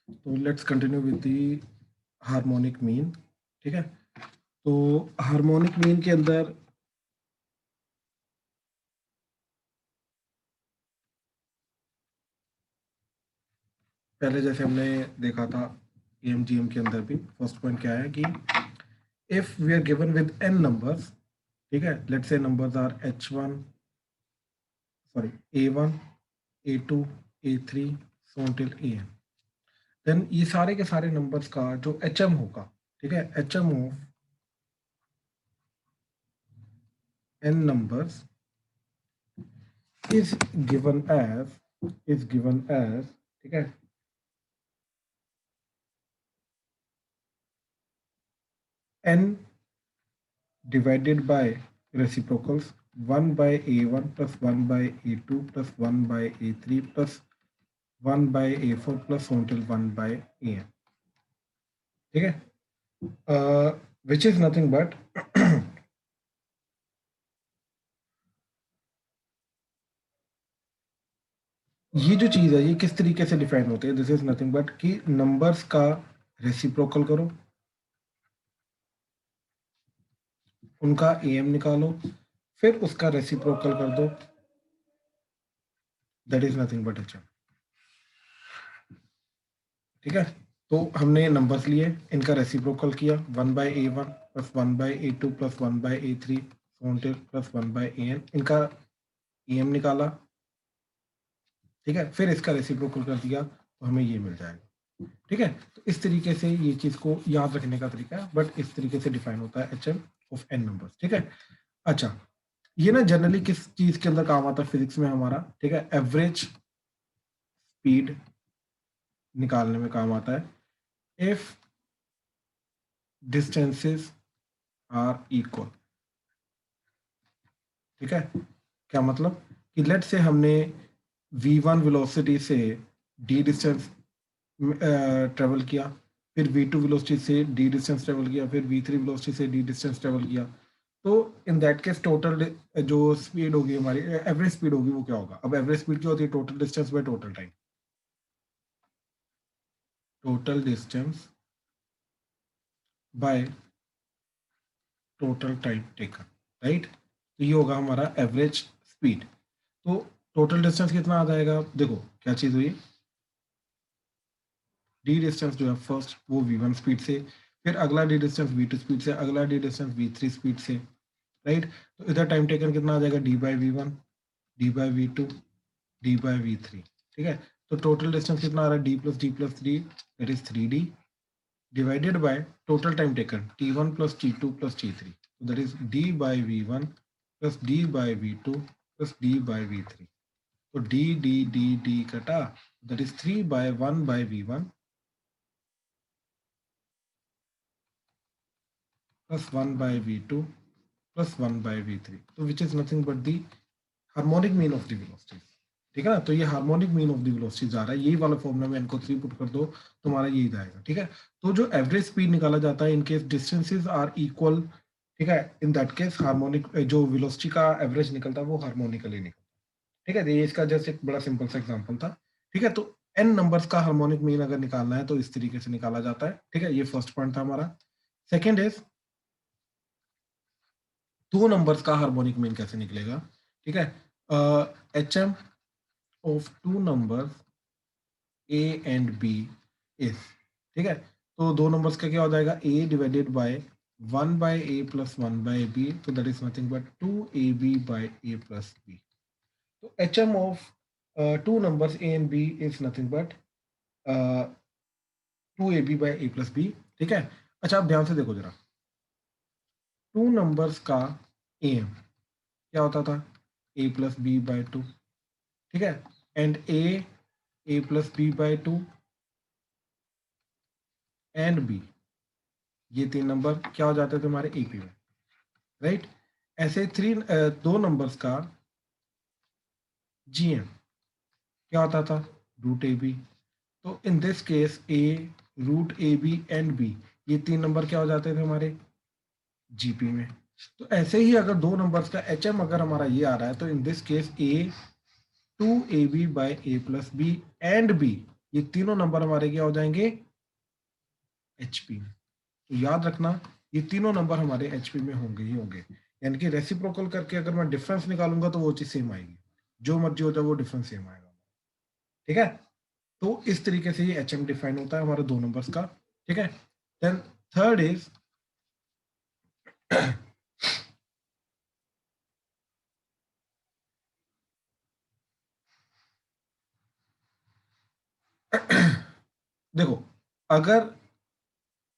तो let's continue with the harmonic mean. ठीक है, तो हार्मोनिक मीन के अंदर पहले जैसे हमने देखा था एएमजीएम के अंदर भी फर्स्ट पॉइंट क्या है कि if we are given with n numbers, ठीक है, let's say numbers are h1 sorry a1 a2 a3 so until an, then ये सारे के सारे नंबर्स का जो एचएम होगा, ठीक है, HM of n numbers is given as ठीक है, n divided by reciprocals 1 by a1 plus 1 by a2 plus 1 by a3 plus 1 by a4 plus until 1 by an, ठीक है, which is nothing but ये जो चीज है ये किस तरीके से डिफाइन होती है, दिस इज नथिंग बट कि नंबर्स का रेसिप्रोकल करो, उनका एम निकालो, फिर उसका रेसिप्रोकल कर दो, that is nothing but H. ठीक है, तो हमने नंबर्स लिए, इनका रेसिप्रोकल किया, 1 by a1 plus 1 by a2 plus 1 by a3 plus 1 by an, इनका em निकाला, ठीक है, फिर इसका रेसिप्रोकल कर दिया तो हमें ये मिल जाएगा। ठीक है, तो इस तरीके से ये चीज को याद रखने का तरीका है, बट इस तरीके से डिफाइन होता है H M of n numbers. ठीक है, अच्छा, ये ना जनरली किस चीज के अंदर काम आता है फिजिक्स में हमारा, ठीक है, एवरेज स्पीड निकालने में काम आता है इफ डिस्टेंसेस आर इक्वल। ठीक है, क्या मतलब कि लेट से हमने v1 वेलोसिटी से d डिस्टेंस ट्रेवल किया, फिर v2 वेलोसिटी से d डिस्टेंस ट्रेवल किया, फिर v3 वेलोसिटी से d डिस्टेंस ट्रेवल किया, तो इन दैट केस टोटल जो स्पीड होगी हमारी, एवरेज स्पीड होगी वो क्या होगा। अब एवरेज स्पीड क्या होती है, total distance by total time, total distance by total time taken, right. तो ये होगा हमारा एवरेज स्पीड। तो टोटल डिस्टेंस कितना आ जाएगा, देखो क्या चीज हुई, डी डिस्टेंस जो है फर्स्ट वो v1 स्पीड से, फिर अगला डी डिस्टेंस v2 स्पीड से, अगला डी डिस्टेंस v3 स्पीड से, राइट। तो इधर टाइम टेकन कितना आ जाएगा, D by v1 D by v2 D by v3। ठीक है, तो टोटल डिस्टेंस कितना आ रहा है, D plus three that is 3d divided by total time taken t1 plus t2 plus t3, that is d by v1 plus d by v2 plus d by v3। तो d d d d कटा, that is 3 by 1 by v1 plus 1 by v2 plus 1 by v3, तो which is nothing but the harmonic mean of the velocity. ठीक है ना, तो ये harmonic mean of the velocity आ रहा है, यही वाला फॉर्मूला में इनको 3 पुट कर दो तुम्हारा यही जाएगा। ठीक है, तो जो एवरेज स्पीड निकाला जाता है in case distances are equal, ठीक है, इन दैट केस हार्मोनिक जो वेलोसिटी का एवरेज निकलता है वो हार्मोनिकली निकलता है। ठीक है, तो ये इसका जस्ट एक बड़ा सिंपल सा एग्जांपल था। ठीक है, तो एन नंबर्स का हार्मोनिक मीन अगर निकालना है तो इस तरीके से निकाला जाता है। ठीक है, ये फर्स्ट पॉइंट था हमारा। सेकेंड इज दो नंबर्स का हार्मोनिक मीन कैसे निकलेगा। ठीक है, H M of two numbers A and B is, ठीक है, तो दो नंबर्स का क्या हो जाएगा, A divided by 1 by A plus 1 by B, तो that is nothing but 2ab by A plus B. तो H M of two numbers A and B is nothing but 2ab by A plus B. ठीक है, अच्छा आप ध्यान से देखो जरा, टू नंबर्स का एम क्या होता था, A plus B by two. ठीक है, and A plus B by two and B, ये तीन नंबर क्या हो जाते थे हमारे एपी में, राइट। ऐसे दो नंबर्स का जीएम क्या होता था, रूट ए बी। तो in this case A root A B and B, ये तीन नंबर क्या हो जाते थे हमारे जीपी में। तो ऐसे ही अगर दो नंबर्स का एच एम अगर हमारा ये आ रहा है, तो in this case A 2ab by A plus B and B ये तीनों नंबर हमारे क्या हो जाएंगे, एचपी में। तो याद रखना ये तीनों नंबर हमारे एचपी में होंगे ही होंगे, यानी कि रेसिप्रोकल करके अगर मैं डिफरेंस निकालूंगा तो वो चीज सेम आएगी, जो मर्जी हो जाए वो डिफरेंस सेम आएगा। ठीक है, तो इस तरीके से ये एच एम डिफाइन होता है हमारे दो नंबर्स का। ठीक है, देन थर्ड इज देखो, अगर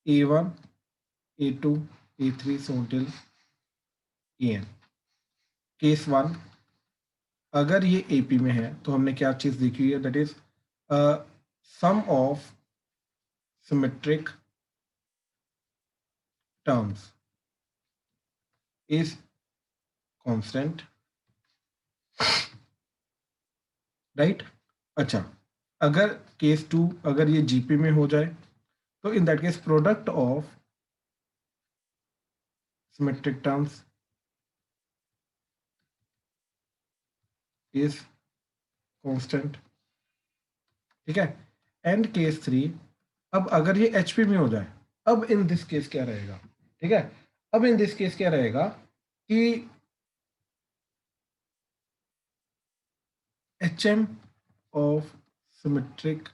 A1 A2 A3 सोटिल AN, case one, अगर ये एपी में है तो हमने क्या चीज देखी हुई है, that is sum of symmetric terms is constant, right. अच्छा, अगर केस टू, अगर ये जीपी में हो जाए तो इन that case product of symmetric terms is constant. ठीक है, एंड केस थ्री, अब अगर ये एचपी में हो जाए, अब इन दिस केस क्या रहेगा, ठीक है, अब इन दिस केस क्या रहेगा कि HM of symmetric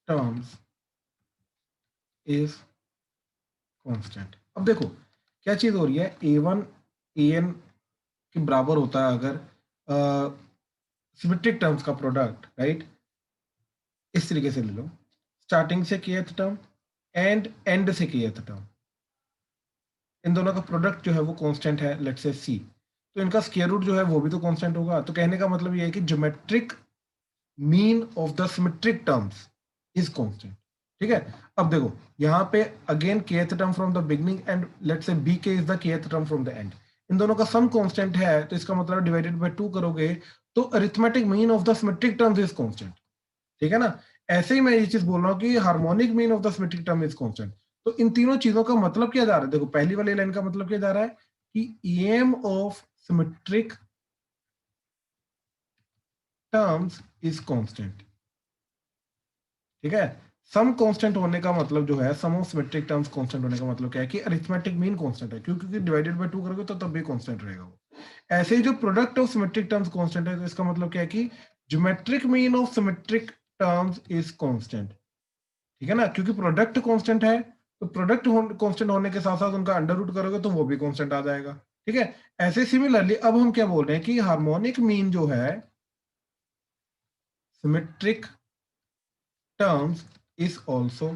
terms is constant. अब देखो क्या चीज हो रही है, A1 AN के बराबर होता है अगर सिमेट्रिक टर्म्स का प्रोडक्ट, राइट। इस तरीके से ले लो, स्टार्टिंग से kth टर्म एंड एंड से kth टर्म, इन दोनों का प्रोडक्ट जो है वो कांस्टेंट है, लेट्स से C, तो इनका स्क्वायर रूट जो है वो भी तो कांस्टेंट होगा। तो कहने का मतलब ये है कि geometric mean of the symmetric terms is constant. ठीक है, अब देखो यहाँ पे again kth term from the beginning and let's say bk is the kth term from the end, इन दोनों का सम कांस्टेंट है, तो इसका मतलब डिवाइडेड बाय 2 करोगे तो arithmetic mean of the symmetric terms is constant. ठीक है ना, ऐसे ही मैं ये चीज बोल रहा हूँ कि harmonic mean of the symmetric term is constant. तो इन तीनों चीजों का मतलब क्या जा रहा है, देखो पहली वाली लाइन का मतलब क्या जा रहा है कि em of symmetric terms is constant. ठीक है, सम कांस्टेंट होने का मतलब जो है, सम ऑफ सिमेट्रिक टर्म्स कांस्टेंट होने का मतलब क्या है कि अरिथमेटिक मीन कांस्टेंट है, क्योंकि डिवाइडेड बाय 2 करोगे तो तब भी कांस्टेंट रहेगा वो। ऐसे ही जो product of symmetric terms constant है, तो इसका मतलब क्या है कि geometric mean of symmetric terms is constant. ठीक है ना, क्योंकि प्रोडक्ट कांस्टेंट है, तो प्रोडक्ट कांस्टेंट होने के साथ साथ उनका अंडर रूट करोगे तो वो भी कांस्टेंट आ जाएगा। ठीक है, ऐसे सिमिलरली अब हम क्या बोल रहे हैं कि हार्मोनिक मीन जो है symmetric terms is also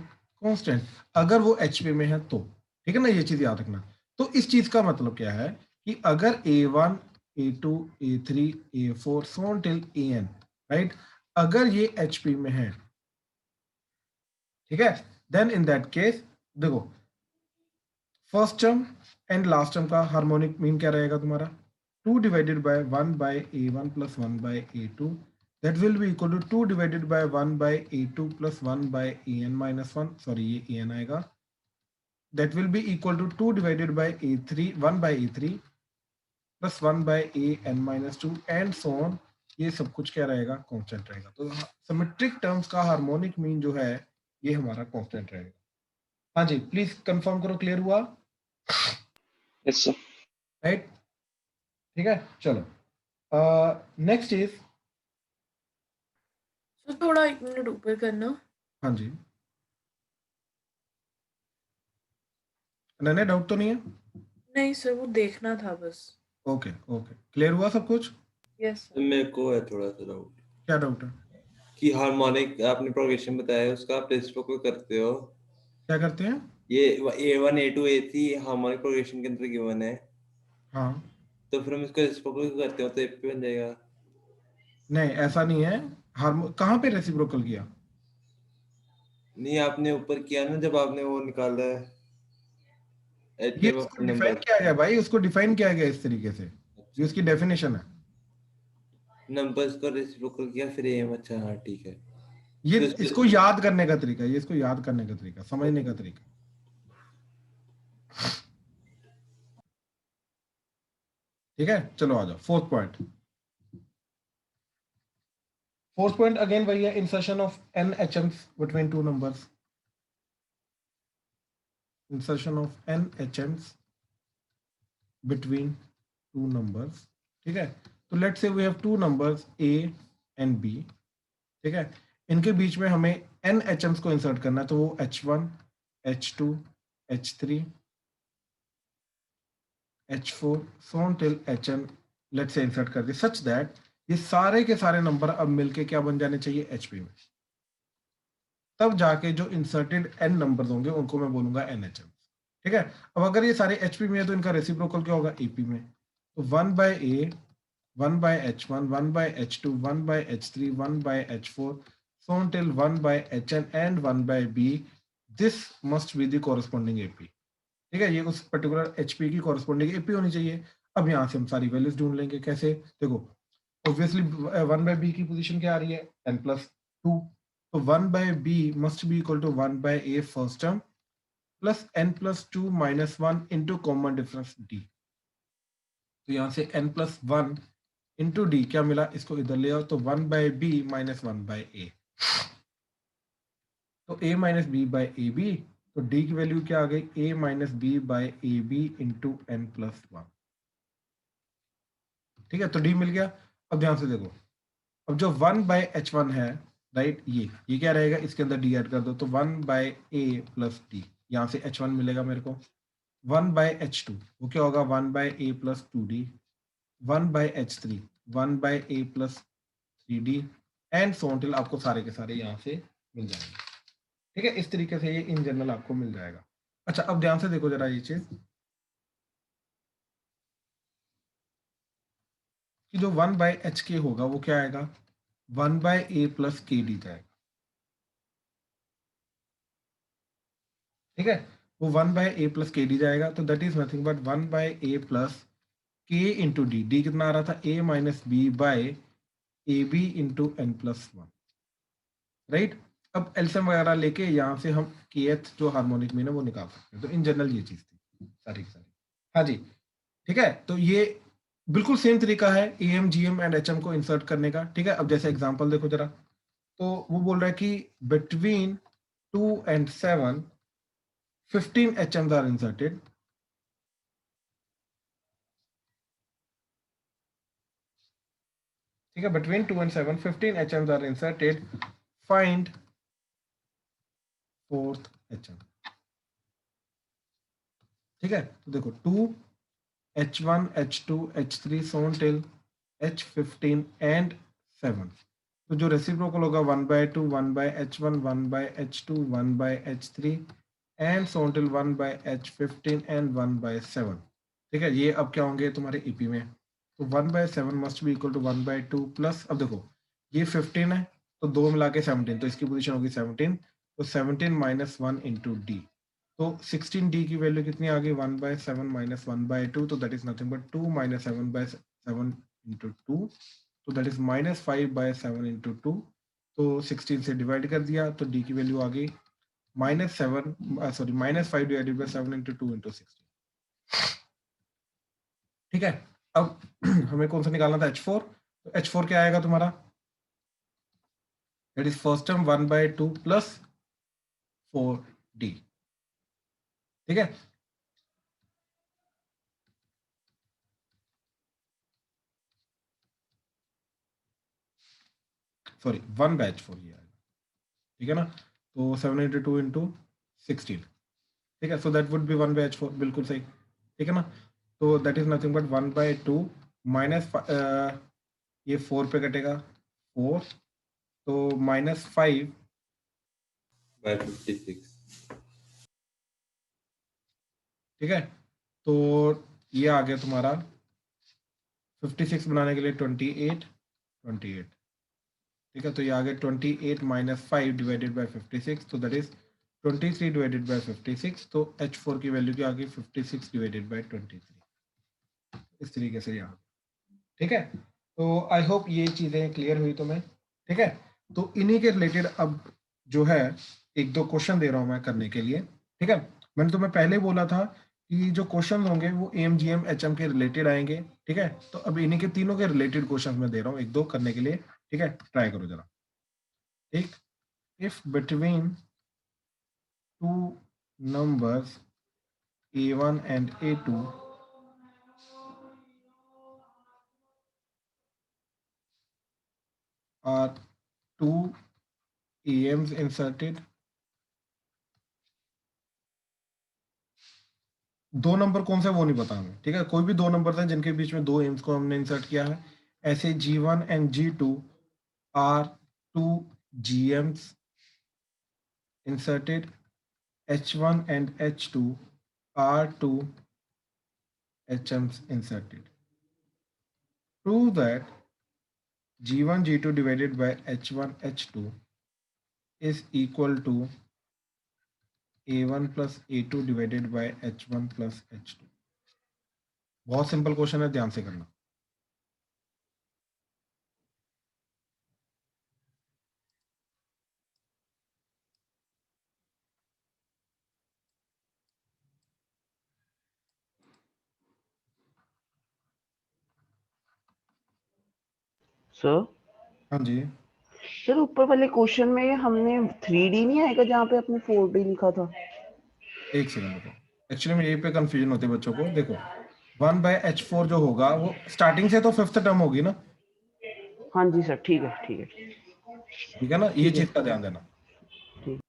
constant, अगर वो एचपी में है तो। ठीक है ना, ये चीज याद रखना। तो इस चीज का मतलब क्या है कि अगर A1 A2 A3 A4 so on till AN, right, अगर ये एचपी में है, ठीक है, देन इन दैट केस देखो first term and last term का हार्मोनिक मीन क्या रहेगा तुम्हारा, 2 divided by 1 by A1 plus 1 by A2, that will be equal to 2 divided by 1 by A2 plus 1 by AN minus 1, sorry ये AN आएगा, that will be equal to 2 divided by A3 1 by A3 plus 1 by AN minus 2 and so on, ये सब कुछ क्या रहेगा, constant रहेगा। तो symmetric terms का हार्मोनिक मीन जो है ये हमारा कांस्टेंट रहेगा। हाँ जी, प्लीज कंफर्म करो, क्लियर हुआ? Yes sir. राइट, ठीक है, चलो नेक्स्ट इज, सर थोड़ा 1 मिनट ऊपर करना। हाँ जी, नन्हे डाउट तो नहीं है? नहीं सर, वो देखना था बस। ओके ओके, क्लियर हुआ सब कुछ? यस तो सर। मेरे को है थोड़ा सा डाउट क्या डाउट है? कि हार्मोनिक आपने प्रोग्रेशन बताया, उसका आप रेसिप्रोकल करते हो, क्या करते हैं? ये A1 A2 A3 harmonic progression के अंदर गिवन है, हाँ, तो फिर हम इसको रेसिप्रोकल करते हो तो AP बन जाएगा। नहीं ऐसा नहीं है, हार्मो कहाँ पे रेसिप्रोकल किया? नहीं, आपने ऊपर किया ना जब आपने वो निकाला है ये HM उसको डिफाइन नंबर, किया गया भाई, उसको डिफाइन किया गया इस तरीके से, ये अच्छा उसकी डेफिनेशन है। नंबर्स को रेसिप्रोकल किया फिर AM, अच्छा हाँ ठीक है। ये फिर उसके इसको याद करने का तरीका, ये इसको याद करने का तरीका, समझने का तरीका। ठीक है, चलो आ जाओ fourth point. Fourth point again वही है, insertion of n HMs between two numbers, insertion of n HMs between two numbers. ठीक है, तो let's say we have two numbers a and b। ठीक है, इनके बीच में हमें n HMs को इंसर्ट करना है, तो वो h1 h2 h3 h4 so on till hn let's say insert कर दिए, सच दैट ये सारे के सारे नंबर अब मिलके क्या बन जाने चाहिए, HP में। तब जाके जो इंसर्टेड n नंबर्स होंगे उनको मैं बोलूंगा NHM। ठीक है, अब अगर ये सारे HP में है तो इनका रेसिप्रोकल क्या होगा, AP में। तो 1/A 1/H1 1/H2 1/H3 1/H4 so on till 1/HN and 1/B, this must be the corresponding AP। ठीक है, ये उस पर्टिकुलर HP की कॉरेस्पॉन्डिंग AP होनी चाहिए। अब यहाँ से हम सारी वैल्यूज ढूंढ लेंगे, कैसे, देखो ऑब्वियसली 1/B की पोजीशन क्या आ रही है, n+2, तो 1/B must be equal to 1/A first term plus n+2 -1 into common difference D। तो यहाँ से n+1 इंटू D क्या मिला, इसको इधर ले आओ, तो 1/B माइनस 1/A, तो A minus B by AB, तो D की वैल्यू क्या आ गई, A minus B by AB into n+1। ठीक है, तो D मिल गया। अब ध्यान से देखो, अब जो 1/H1 है, राइट, ये क्या रहेगा, इसके अंदर D ऐड कर दो, तो 1/A प्लस D, यहाँ से H1 मिलेगा मेरे को। 1/H2 वो क्या होगा, 1/A plus 2D, 1/H3 1/A plus 3D and so till आपको सारे के सारे यहाँ से मिल जाएंगे। ठीक है, इस तरीके से ये इन जनरल आपको मिल जाएगा। अच्छा, अब ध्यान से देखो जरा ये चीज कि जो 1/HK होगा वो क्या आएगा, 1/A प्लस KD जाएगा। ठीक है, वो 1/A प्लस KD जाएगा, तो that is nothing but 1/A plus K into D। D कितना आ रहा था, A minus B by AB into n+1, right. अब एल्सियम वगैरह लेके यहाँ से हम kth जो हार्मोनिक मीन है वो निकाल सकते हैं। तो इन जनरल ये चीज थी सारी की सारी। हाँ जी, ठीक है, तो ये बिल्कुल सेम तरीका है AM GM एंड HM को इंसर्ट करने का। ठीक है, अब जैसे एग्जांपल देखो जरा, तो वो बोल रहा है कि between 2 and 7 15 HMs are inserted. ठीक है, between 2 and 7 15 HMs are inserted, find fourth HM। ठीक है, तो देखो 2 H1 H2 H3 so on till H15 and 7, तो जो रेसिप्रोकल होगा 1/2 1/H1 1/H2 1/H3 and so on till 1/H15 and 1/7। ठीक है, ये अब क्या होंगे तुम्हारे EP में, तो 1/7 must be equal to 1/2 plus, अब देखो ये 15 है तो दो मिला के 17, तो इसकी पोजीशन होगी 17, तो 17 माइनस 1 इंटू D, तो 16D की वैल्यू कितनी आ गई, 1/7 माइनस 1/2, तो that is nothing but 2 minus 7/7 into 2, तो दैट इज -5/7 इंटू 2, तो 16 से डिवाइड कर दिया, तो D की वैल्यू आ गई -5 डिवाइडेड बाय 7 इंटू 2 इंटू 16। ठीक है, अब हमें कौन सा निकालना था, H4, तो H4 क्या आएगा तुम्हारा, that is first term 1/2 plus 4D। ठीक है, सॉरी 1/H4 ये आएगा। ठीक है ना, तो 7 इंटू 2 इंटू 16। ठीक है, so that would be 1/H4, बिल्कुल सही। ठीक है ना, तो that is nothing but 1/2 minus ये 4 पे कटेगा 4, तो -5/56। ठीक है, तो ये आ गया तुम्हारा 56 बनाने के लिए 28। ठीक है, तो ये आ गया 28 माइनस 5 डिवाइडेड बाय 56, तो दैट इज 23 डिवाइडेड बाय 56, तो H4 की वैल्यू क्या आ गई, 56 डिवाइडेड बाय 23, इस तरीके से यहाँ। ठीक है, तो आई होप ये चीज़ें क्लियर हुई तुम्हें। ठीक है, तो इन्हीं के रिलेटेड अब जो है एक दो क्वेश्चन दे रहा हूँ मैं करने के लिए। ठीक है, मैंने तुम्हें पहले बोला था कि जो क्वेश्चन होंगे वो AM GM HM के रिलेटेड आएंगे। ठीक है, तो अब इन्हीं के तीनों के रिलेटेड क्वेश्चन मैं दे रहा हूँ एक दो करने के लिए। ठीक है, ट्राई करो जरा। ठीक, if between two numbers a1 and a2 are two AMs inserted, दो नंबर कौन सा है वो नहीं पता हमें, ठीक है, कोई भी दो नंबर हैं जिनके बीच में दो एम्स को हमने इंसर्ट किया है, ऐसे G1 and G2 are two GMs inserted, H1 and H2 are two HMs inserted. Prove that G1 G2 divided by H1 H2 is equal to A1 plus A2 divided by H1 plus H2. बहुत simple question है, ध्यान से करना। Sir हाँ जी, sir ऊपर वाले question में हमने 3D नहीं आएगा जहाँ पे अपने 4D लिखा था। एक सेकंड रुको, एक्चुअली में यही पे कंफ्यूजन होती है बच्चों को। देखो 1/H4 जो होगा वो स्टार्टिंग से तो फिफ्थ टर्म होगी ना, हाँ जी सर, ठीक है ठीक है ठीक है ना, ये ठीक है। चीज का ध्यान देना। ठीक।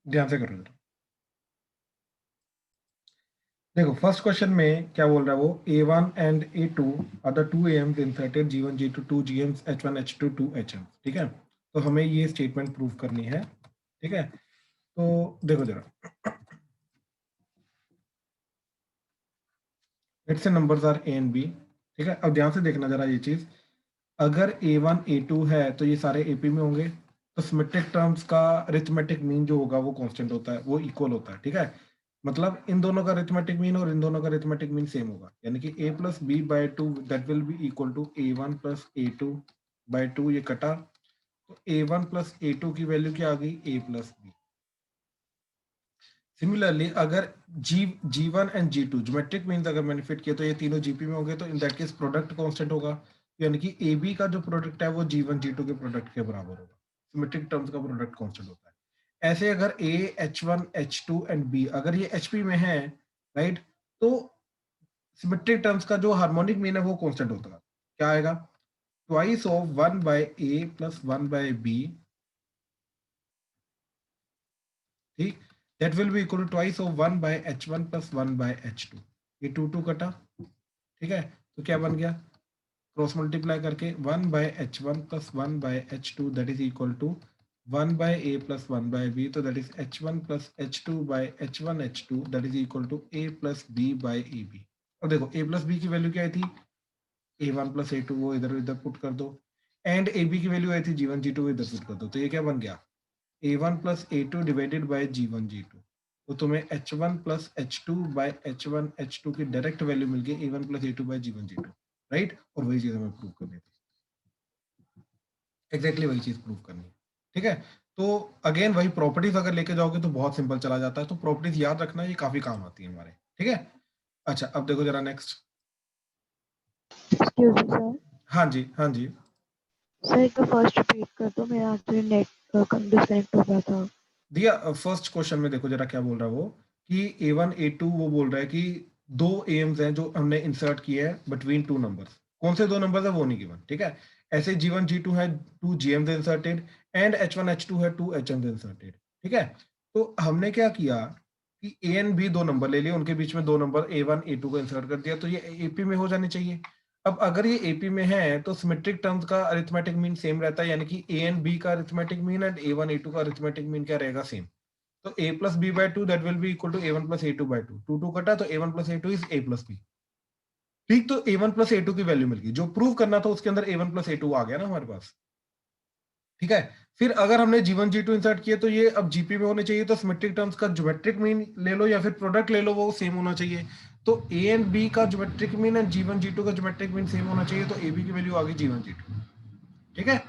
ध्यान से करो जरा। देखो फर्स्ट क्वेश्चन में क्या बोल रहा है वो, A1 and A2 are the two AMs inserted, G1 G2 two GMs, H1 H2 two HMs, ठीक है, तो हमें ये स्टेटमेंट प्रूव करनी है, ठीक है। तो देखो जरा, let's say numbers are A and B, ठीक है। अब ध्यान से देखना जरा ये चीज, अगर A1 A2 है तो ये सारे AP में होंगे, तो सिमेट्रिक टर्म्स का अरिथमेटिक मीन जो होगा वो कांस्टेंट होता है, वो इक्वल होता है, ठीक है। मतलब इन दोनों का अरिथमेटिक मीन और इन दोनों का अरिथमेटिक मीन सेम होगा, यानी कि a plus B by two that will be equal to A1 plus A2 by two, ये कटा, तो A1 प्लस A2 की वैल्यू क्या आ गई, a प्लस बी। सिमिलरली अगर G1 and G2 geometric means अगर मैंने फिट किया तो ये तीनों जीपी में होंगे, तो इन दैट केस प्रोडक्ट कांस्टेंट होगा, यानी कि ए बी का जो प्रोडक्ट है वो G1 G2 के प्रोडक्ट के बराबर होगा, सिमेट्रिक टर्म्स का प्रोडक्ट कांस्टेंट होता है। ऐसे अगर A H1 H2 and B अगर ये HP में है, राइट, तो सिमेट्रिक टर्म्स का जो हार्मोनिक मीन है वो कांस्टेंट होता है, क्या आएगा, twice of 1/A plus 1/B, ठीक, that will be equal to twice of 1/H1 plus 1/H2, ये 2 कटा, ठीक है, तो क्या बन गया, क्रॉस मल्टीप्लाई करके 1/H1 plus 1/H2 that is equal to 1/A plus 1/B, तो that is H1 plus H2 by H1 H2 that is equal to A plus B by AB। अब देखो A प्लस B की value क्या आई थी, A1 plus A2, वो इधर इधर पुट कर दो, एंड AB की वैल्यू आई थी G1 G2, इधर पुट कर दो, तो ये क्या बन गया, A1 plus A2 divided by G1 G2, तो तुम्हें H1 plus H2 by H1 H2 की डायरेक्ट वैल्यू मिल गई A1 plus A2 by G1 G2, right, और वही चीज हमें प्रूव करनी थी, एग्जैक्टली वही चीज प्रूव करनी है, ठीक है। तो अगेन वही प्रॉपर्टीज अगर लेके जाओगे तो बहुत सिंपल चला जाता है, तो प्रॉपर्टीज याद रखना, ये काफी काम आती है हमारे, ठीक है। अच्छा अब देखो जरा नेक्स्ट, एक्सक्यूज मी सर। हाँ जी हाँ जी, सर एक बार फर्स्ट रिपीट कर दो, मेरा एक्चुअली नेट डिस्कनेक्ट हो गया था। दिया फर्स्ट क्वेश्चन में देखो जरा क्या बोल रहा है वो, कि A1 A2 वो बोल रहा है कि दो एम्स हैं जो हमने इंसर्ट किए हैं बिटवीन टू नंबर्स, कौन से दो नंबर्स है वो नहीं गिवन, ठीक है। ऐसे G1 G2 है 2 GMs inserted and H1 H2 है 2 HMs इंसर्टेड, ठीक है। तो हमने क्या किया कि A एंड B दो नंबर ले लिए, उनके बीच में दो नंबर A1 A2 को इंसर्ट कर दिया, तो ये AP में हो जाने चाहिए। अब अगर ये AP में है तो सिमेट्रिक टर्म्स का अरिथमेटिक मीन सेम रहता है, यानी कि A एंड B का arithmetic mean and A1 A2 का अरिथमेटिक मीन क्या रहेगा, सेम। तो A plus B by 2 that will be equal to A1 plus A2 by 2, 2 कटा तो A1 plus A2 is A plus B, ठीक। तो A1 plus A2 की value मिल गई, जो प्रूव करना था उसके अंदर A1 plus A2 आ गया ना हमारे पास, ठीक है। फिर अगर हमने G1 G2 इंसर्ट किए तो ये अब GP में होने चाहिए, तो सिमेट्रिक टर्म्स का ज्योमेट्रिक मीन ले लो या फिर प्रोडक्ट ले लो, वो सेम होना चाहिए। तो A एंड B का geometric mean and G1 G2 का ज्योमेट्रिक मीन सेम होना चाहिए, तो AB की वैल्यू आ गई G1 G2, ठीक है।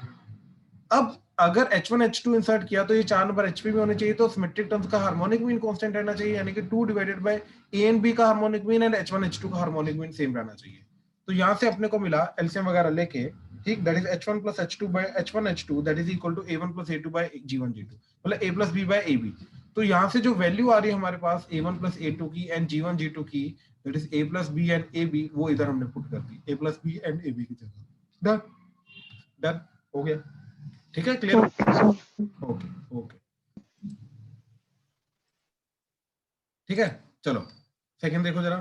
अब अगर H1 H2 इंसर्ट किया तो ये 4 नंबर HP में होने चाहिए, तो सिमेट्रिक टर्म्स का हार्मोनिक मीन कांस्टेंट रहना चाहिए, यानी कि 2 divided bye A and B का harmonic mean and H1 H2 का हार्मोनिक मीन सेम रहना चाहिए। तो यहां से अपने को मिला एलसीएम वगैरह लेके, ठीक, that is H1 plus H2 by H1 H2 that is equal to A1 plus A2 by G1 G2, मतलब A plus B by AB। तो यहाँ से जो वैल्यू आ रही है हमारे पास A1 plus A2 की एंड G1 G2 की, that is A plus B and AB, वो इधर हमने पुट कर दी A plus B and AB की जगह। डन, डन हो गया, ठीक है, clear. Okay sir. Okay okay, ठीक है। चलो सेकंड देखो जरा।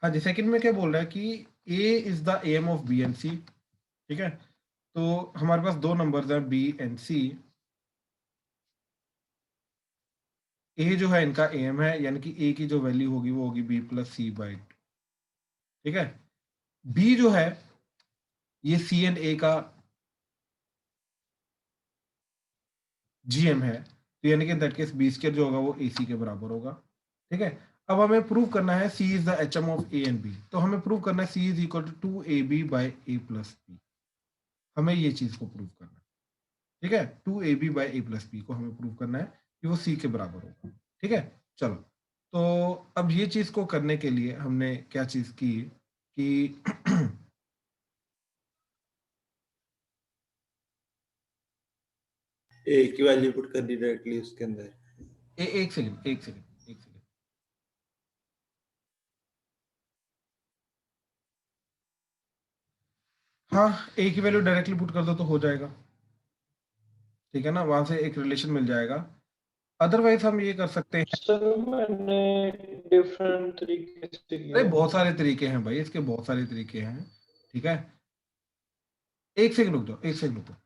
हाँ जी, सेकंड में क्या बोल रहा है कि A is the M of B and C, ठीक है। तो हमारे पास दो नंबर्स हैं B एंड C। A जो है इनका एम है, यानी कि A की जो वैल्यू होगी वो होगी B plus C by 2, ठीक है। B जो है ये C एंड A का GM है, तो यानी कि दैट केस B स्क्वायर जो होगा वो AC के बराबर होगा, ठीक है। अब हमें प्रूव करना है C is the HM of A and B, तो हमें प्रूव करना है C is equal to 2AB by A plus B, हमें ये चीज को प्रूव करना है, ठीक है। 2AB by A plus B को हमें प्रूव करना है कि वो C के बराबर होगा, ठीक है। चलो, तो अब ये चीज को करने के लिए हमने क्या चीज की कि A की वैल्यू पुट कर दी डायरेक्टली उसके अंदर। एक सेकंड एक सेकंड एक सेकंड, हाँ A की वैल्यू डायरेक्टली पुट कर दो तो हो जाएगा, ठीक है ना, वहां से एक रिलेशन मिल जाएगा। अदरवाइज हम ये कर सकते हैं, सर मैंने डिफरेंट तरीके से किया अरे है। बहुत सारे तरीके हैं भाई, इसके बहुत सारे तरीके हैं, ठीक है। एक सेकंड रुक जाओ, एक सेकंड रुक जाओ।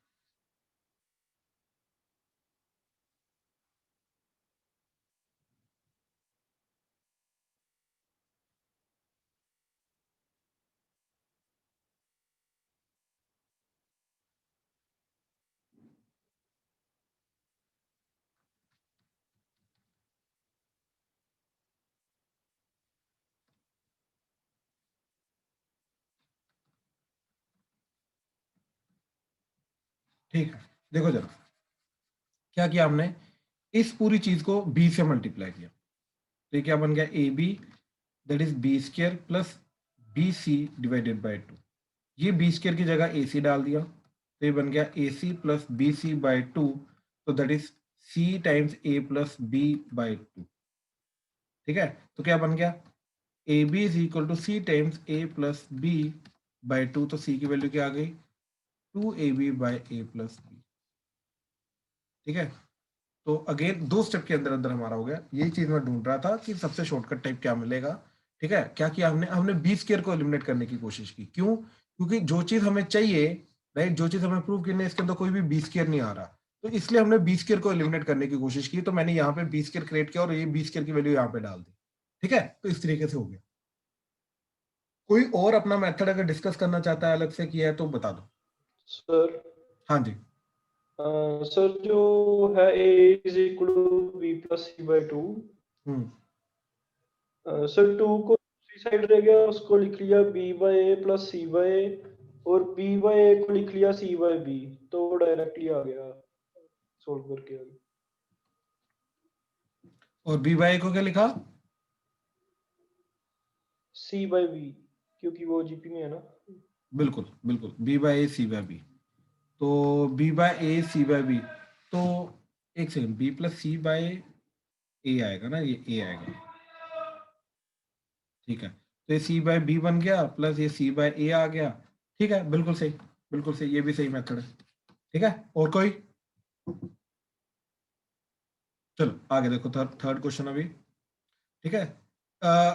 ठीक है, देखो जरा क्या किया हमने, इस पूरी चीज को B से मल्टीप्लाई किया, तो ये क्या बन गया AB, that is B square plus BC divided by 2। ये B स्क्वायर की जगह AC डाल दिया, तो ये बन गया AC प्लस BC बाय 2, तो that is C times A plus B by 2, ठीक है। तो क्या बन गया AB is equal to C times A plus B by 2, तो C की वैल्यू क्या आ गई 2AB bye A plus B, ठीक है। तो अगेन दो स्टेप के अंदर अंदर हमारा हो गया, यही चीज मैं ढूंढ रहा था कि सबसे शॉर्टकट टाइप क्या मिलेगा, ठीक है। क्या किया हमने, हमने बी स्क्वायर को एलिमिनेट करने की कोशिश की, क्यों, क्योंकि जो चीज हमें चाहिए, राइट, जो चीज हमें प्रूव करनी है इसके अंदर कोई भी बी स्क्वायर नहीं आ रहा, तो इसलिए हमने बी स्क्वायर को एलिमिनेट करने की कोशिश की। तो मैंने यहाँ पे बी स्क्वायर क्रिएट किया और ये बी स्क्वायर की वैल्यू यहाँ पे डाल दी, ठीक है। तो इस तरीके से हो गया। कोई और अपना मेथड अगर डिस्कस करना चाहता है अलग से किया है तो बता दो। सर हाँ जी, सर जो है A is equal to B plus C by 2, sir 2 को दूसरी साइड रह गया, उसको लिख लिया B by A plus C by A, और B बाय A को लिख लिया C बाय B, तो वो डायरेक्टली आ गया सोल्व करके आ गया। और बी बाई को क्या लिखा, C बाय B, क्योंकि वो GP में है ना। बिल्कुल बिल्कुल, B by A C by B, तो B by A C by B, तो एक second, B plus C by A आएगा ना, ये ए आएगा, ठीक है। तो ये सी बाय बी बन गया प्लस ये सी बाय ए आ गया, ठीक है, बिल्कुल सही, बिल्कुल सही, ये भी सही मेथड है, ठीक है। और कोई? चलो आगे देखो, थर्ड क्वेश्चन अभी, ठीक है।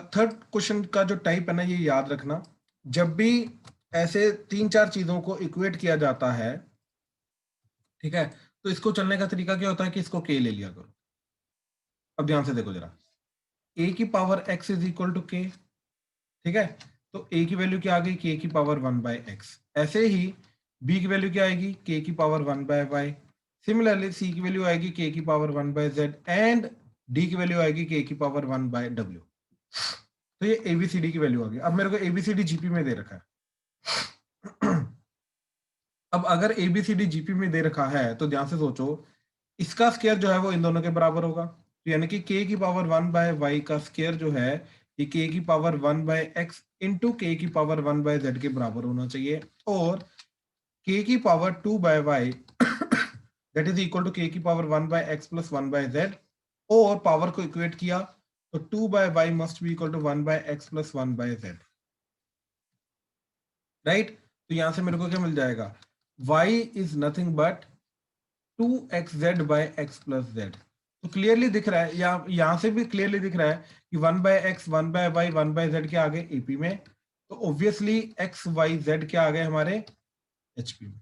थर्ड क्वेश्चन का जो टाइप है ना, ये याद रखना, जब भी ऐसे 3-4 चीजों को इक्वेट किया जाता है, ठीक है, तो इसको चलने का तरीका क्या होता है कि इसको के ले लिया करो। अब ध्यान से देखो जरा, ए की power X is equal to K, ठीक है, तो ए की वैल्यू क्या आ गई, के की पावर 1/x। ऐसे ही बी की वैल्यू क्या आएगी, के की पावर 1/y। सिमिलरली सी की वैल्यू आएगी के की पावर 1/z एंड डी की वैल्यू आएगी के की पावर 1/w। तो ये एबीसीडी की वैल्यू आ गई। अब मेरे को एबीसीडी जीपी में दे रखा है। अब अगर एबीसीडी जीपी में दे रखा है तो ध्यान से सोचो, इसका स्क्वायर जो है वो इन दोनों के बराबर होगा, तो यानी कि के की पावर 1/y का स्क्वायर जो है ये के की पावर 1/x इंटू के की पावर 1/z के बराबर होना चाहिए, और के की power 2/y that is equal to K की पावर 1/x प्लस 1/z, और पावर को इक्वेट किया तो 2/y must be equal to 1/x plus 1/z, right. तो यहां से मेरे को क्या मिल जाएगा, y इज नथिंग बट 2xz बाय x प्लस z। तो क्लियरली दिख रहा है, यहां से भी क्लियरली दिख रहा है कि 1/x 1/y 1/z के आगे एपी में, तो ऑब्वियसली x y z के आगे हमारे एचपी में।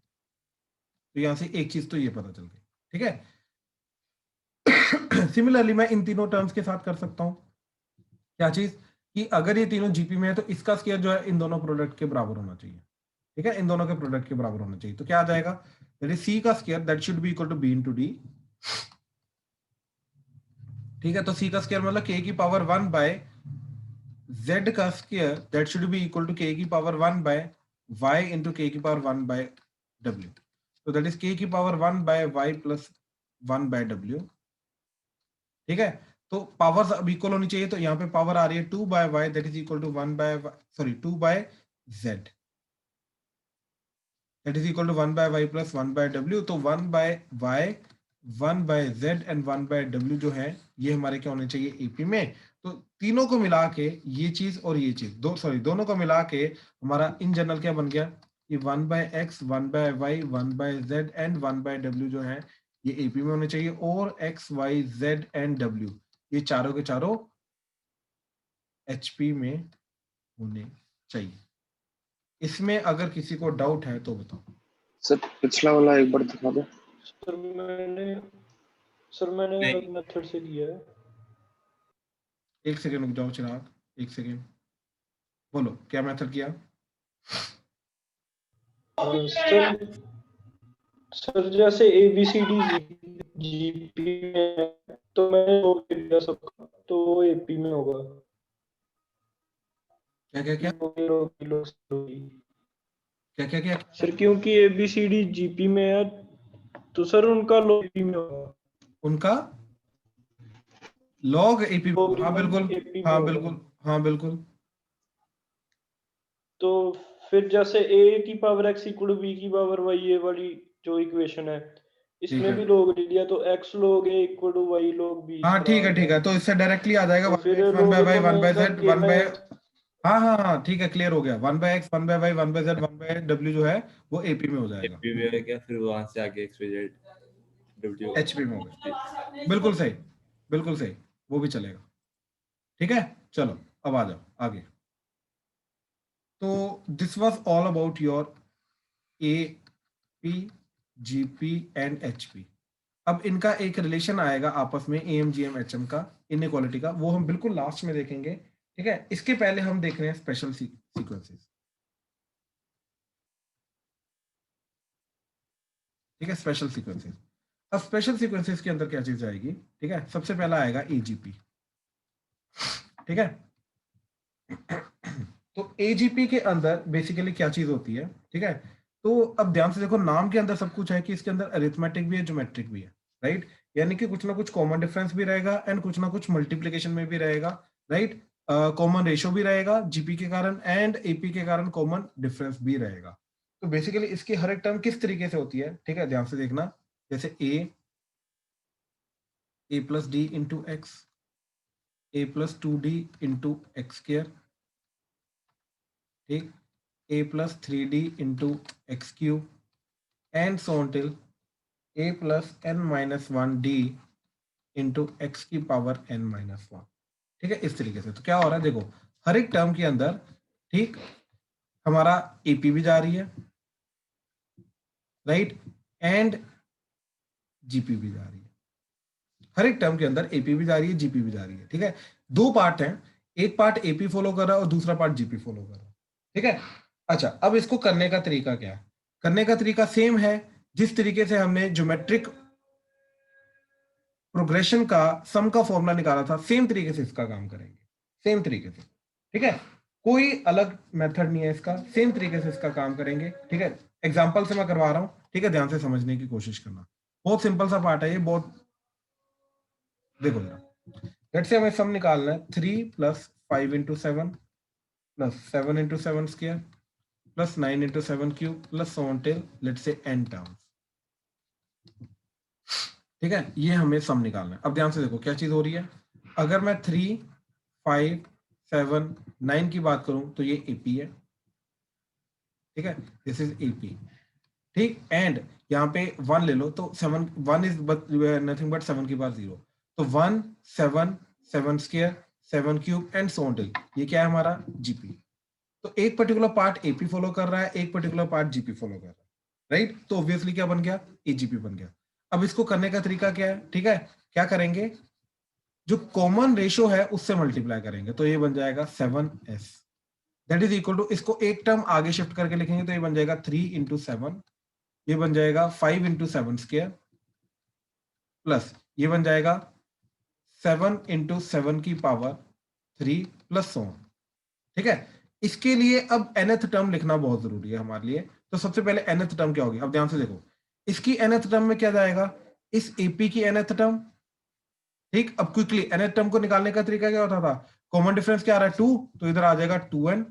तो यहां से एक चीज तो ये पता चल गई, ठीक है। सिमिलरली मैं इन तीनों टर्म्स के साथ कर सकता हूं, क्या चीज, कि अगर ये तीनों जीपी में है तो इसका स्क्वायर जो है इन दोनों प्रोडक्ट के बराबर होना चाहिए, ठीक है, इन दोनों के प्रोडक्ट के बराबर होना चाहिए। तो क्या आ जाएगा, दैट इज सी का square that should be equal to B into D, ठीक है। तो सी का स्क्वायर मतलब के की पावर 1/z का square that should be equal to K की पावर 1/y इंटू के की पावर 1/w। तो दैट इज के की पावर 1/y प्लस 1/w, ठीक है। तो पावर्स अब इक्वल होनी चाहिए, तो यहाँ पे पावर आ रही है 2/y that is equal to 2/z that is equal to 1/y plus 1/w। तो 1/y 1/z एंड 1/w जो है ये हमारे क्या होने चाहिए एपी में। तो तीनों को मिला के ये चीज और ये चीज दोनों को मिला के हमारा इन जनरल क्या बन गया, ये 1/x 1/y 1/z and 1/w जो है ये एपी में होने चाहिए, और x y z and w ये चारों के चारों एचपी में होने चाहिए। इसमें अगर किसी को डाउट है तो बताओ। सर पिछला वाला एक बार दिखा दो। सर मैंने नहीं। अलग मेथड से किया है। एक सेकेंड रुक जाओ चिराग, एक सेकेंड, बोलो क्या मेथड किया। सर जैसे ABCD जीपी में है, तो मैंने वो लिया सबका, तो वो एपी में होगा। क्या सर क्योंकि ABCD जीपी में है तो सर उनका लॉग एपी में होगा। उनका लॉग एपी, हाँ बिल्कुल, AP में हाँ होगा। बिल्कुल, हाँ बिल्कुल। तो फिर जैसे a की पावर x इक्वल b की पावर y, ये वाली जो इक्वेशन है ठीक इसमें है। भी log ले लिया, तो x log a equal to y log b। हाँ ठीक है, ठीक है, तो इससे डायरेक्टली आ जाएगा तो फिर 1/y log 1/z को 1/, हाँ हाँ हाँ ठीक है, क्लियर हो गया। 1/x 1/y 1/z 1/w जो है वो एपी में हो जाएगा, एपी में हो गया, फिर वहां से आगे XYZ W एचपी में हो गया, बिल्कुल सही, बिल्कुल सही, वो भी चलेगा, ठीक है। चलो अब आ जाओ आगे। तो this was all about your AP GP and HP. अब इनका एक रिलेशन आएगा आपस में AMGM HM का, इनइक्वालिटी का, वो हम बिल्कुल लास्ट में देखेंगे, ठीक है। इसके पहले हम देख रहे हैं स्पेशल सीक्वेंसेस, ठीक है, स्पेशल सीक्वेंसेस। अब स्पेशल सीक्वेंसेस के अंदर क्या चीज आएगी, ठीक है। सबसे पहला आएगा AGP, ठीक है। तो AGP के अंदर बेसिकली क्या चीज होती है, ठीक है। तो अब ध्यान से देखो, नाम के अंदर सब कुछ है कि इसके अंदर अरिथमेटिक भी है, ज्योमेट्रिक भी है, राइट। यानी कि कुछ ना कुछ कॉमन डिफरेंस भी रहेगा एंड कुछ ना कुछ मल्टीप्लीकेशन में भी रहेगा, राइट। कॉमन रेशो भी रहेगा जीपी के कारण एंड एपी के कारण कॉमन डिफरेंस भी रहेगा। तो बेसिकली इसकी हर एक टर्म किस तरीके से होती है, ठीक है, ध्यान से देखना। जैसे a plus D into x, a plus 2d into x square, ठीक, a plus 3d into x cube and so on till a plus n minus 1d into x की पावर n minus 1, ठीक है, इस तरीके से। तो क्या हो रहा है देखो, हर एक टर्म के अंदर, ठीक, हमारा एपी भी जा रही है, राइट, एंड जीपी भी जा रही है, हर एक टर्म के अंदर एपी भी जा रही है, जीपी भी जा रही है, ठीक है। दो पार्ट हैं, एक पार्ट एपी फॉलो कर रहा है और दूसरा पार्ट जीपी फॉलो कर रहा है, ठीक है। अच्छा, अब इसको करने का तरीका क्या है? करने का तरीका सेम है जिस तरीके से हमने ज्योमेट्रिक प्रोग्रेशन का सम का फॉर्मूला निकाला था, सेम तरीके से इसका काम करेंगे, सेम तरीके से, ठीक है। कोई अलग मेथड नहीं है इसका, सेम तरीके से इसका काम करेंगे, ठीक है। एग्जांपल से मैं करवा रहा हूं, ठीक है, ध्यान से समझने की कोशिश करना। बहुत सिंपल सा पार्ट है ये, बहुत, देखो जरा, लेट्स से हमें सम निकालना है 3 + 5 × 7 + 7 × 7 square + 9 × 7 cube + so on till let's say n terms, ठीक है। ये हमें सम निकालना है। अब ध्यान से देखो क्या चीज हो रही है। अगर मैं 3, 5, 7, 9 की बात करूं तो ये एपी है, ठीक है, दिस इज एपी, ठीक। एंड यहाँ पे 1 ले लो तो 7, 1 इज नथिंग बट 7 की पावर 0, तो 1, 7, 7 square, 7 cube and so on till, ये क्या है हमारा जीपी। तो एक पर्टिकुलर पार्ट एपी फॉलो कर रहा है, एक पर्टिकुलर पार्ट जीपी फॉलो कर रहा है, राइट। तो ऑब्वियसली क्या बन गया, एजीपी बन गया। अब इसको करने का तरीका क्या है, ठीक है, क्या करेंगे, जो कॉमन रेशियो है उससे मल्टीप्लाई करेंगे, तो ये बन जाएगा 7s, that is equal to, इसको एक टर्म आगे शिफ्ट करके लिखेंगे तो ये बन जाएगा 3 × 7, ये बन जाएगा 5 × 7 स्क्वायर प्लस ये बन जाएगा 7 × 7 की पावर 3 प्लस 100, ठीक है। इसके लिए अब nth टर्म लिखना बहुत जरूरी है हमारे लिए। तो सबसे पहले nth टर्म क्या होगी, अब ध्यान से देखो, इसकी nth टर्म में क्या जाएगा, इस एपी की nth टर्म, ठीक। अब क्विकली nth टर्म को निकालने का तरीका क्या होता था, कॉमन डिफरेंस क्या आ रहा है 2, तो इधर आ जाएगा 2n,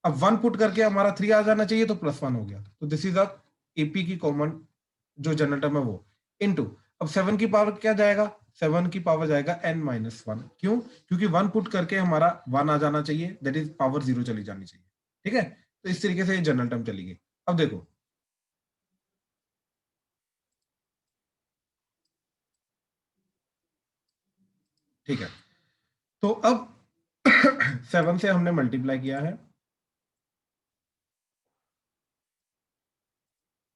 अब 1 पुट करके हमारा 3 आ जाना चाहिए, तो +1 हो गया, तो दिस इज अ एपी की कॉमन जो जनरल टर्म है वो, इनटू, अब 7 की पावर क्या जाएगा, 7 की पावर जाएगा n-1, क्यों, क्योंकि 1 पुट करके हमारा 1 आ जाना चाहिए, दैट इज पावर 0 चली जानी चाहिए, ठीक है। तो इस तरीके से ये जनरल टर्म चली गई। अब देखो, ठीक है, तो अब 7 से हमने मल्टीप्लाई किया है,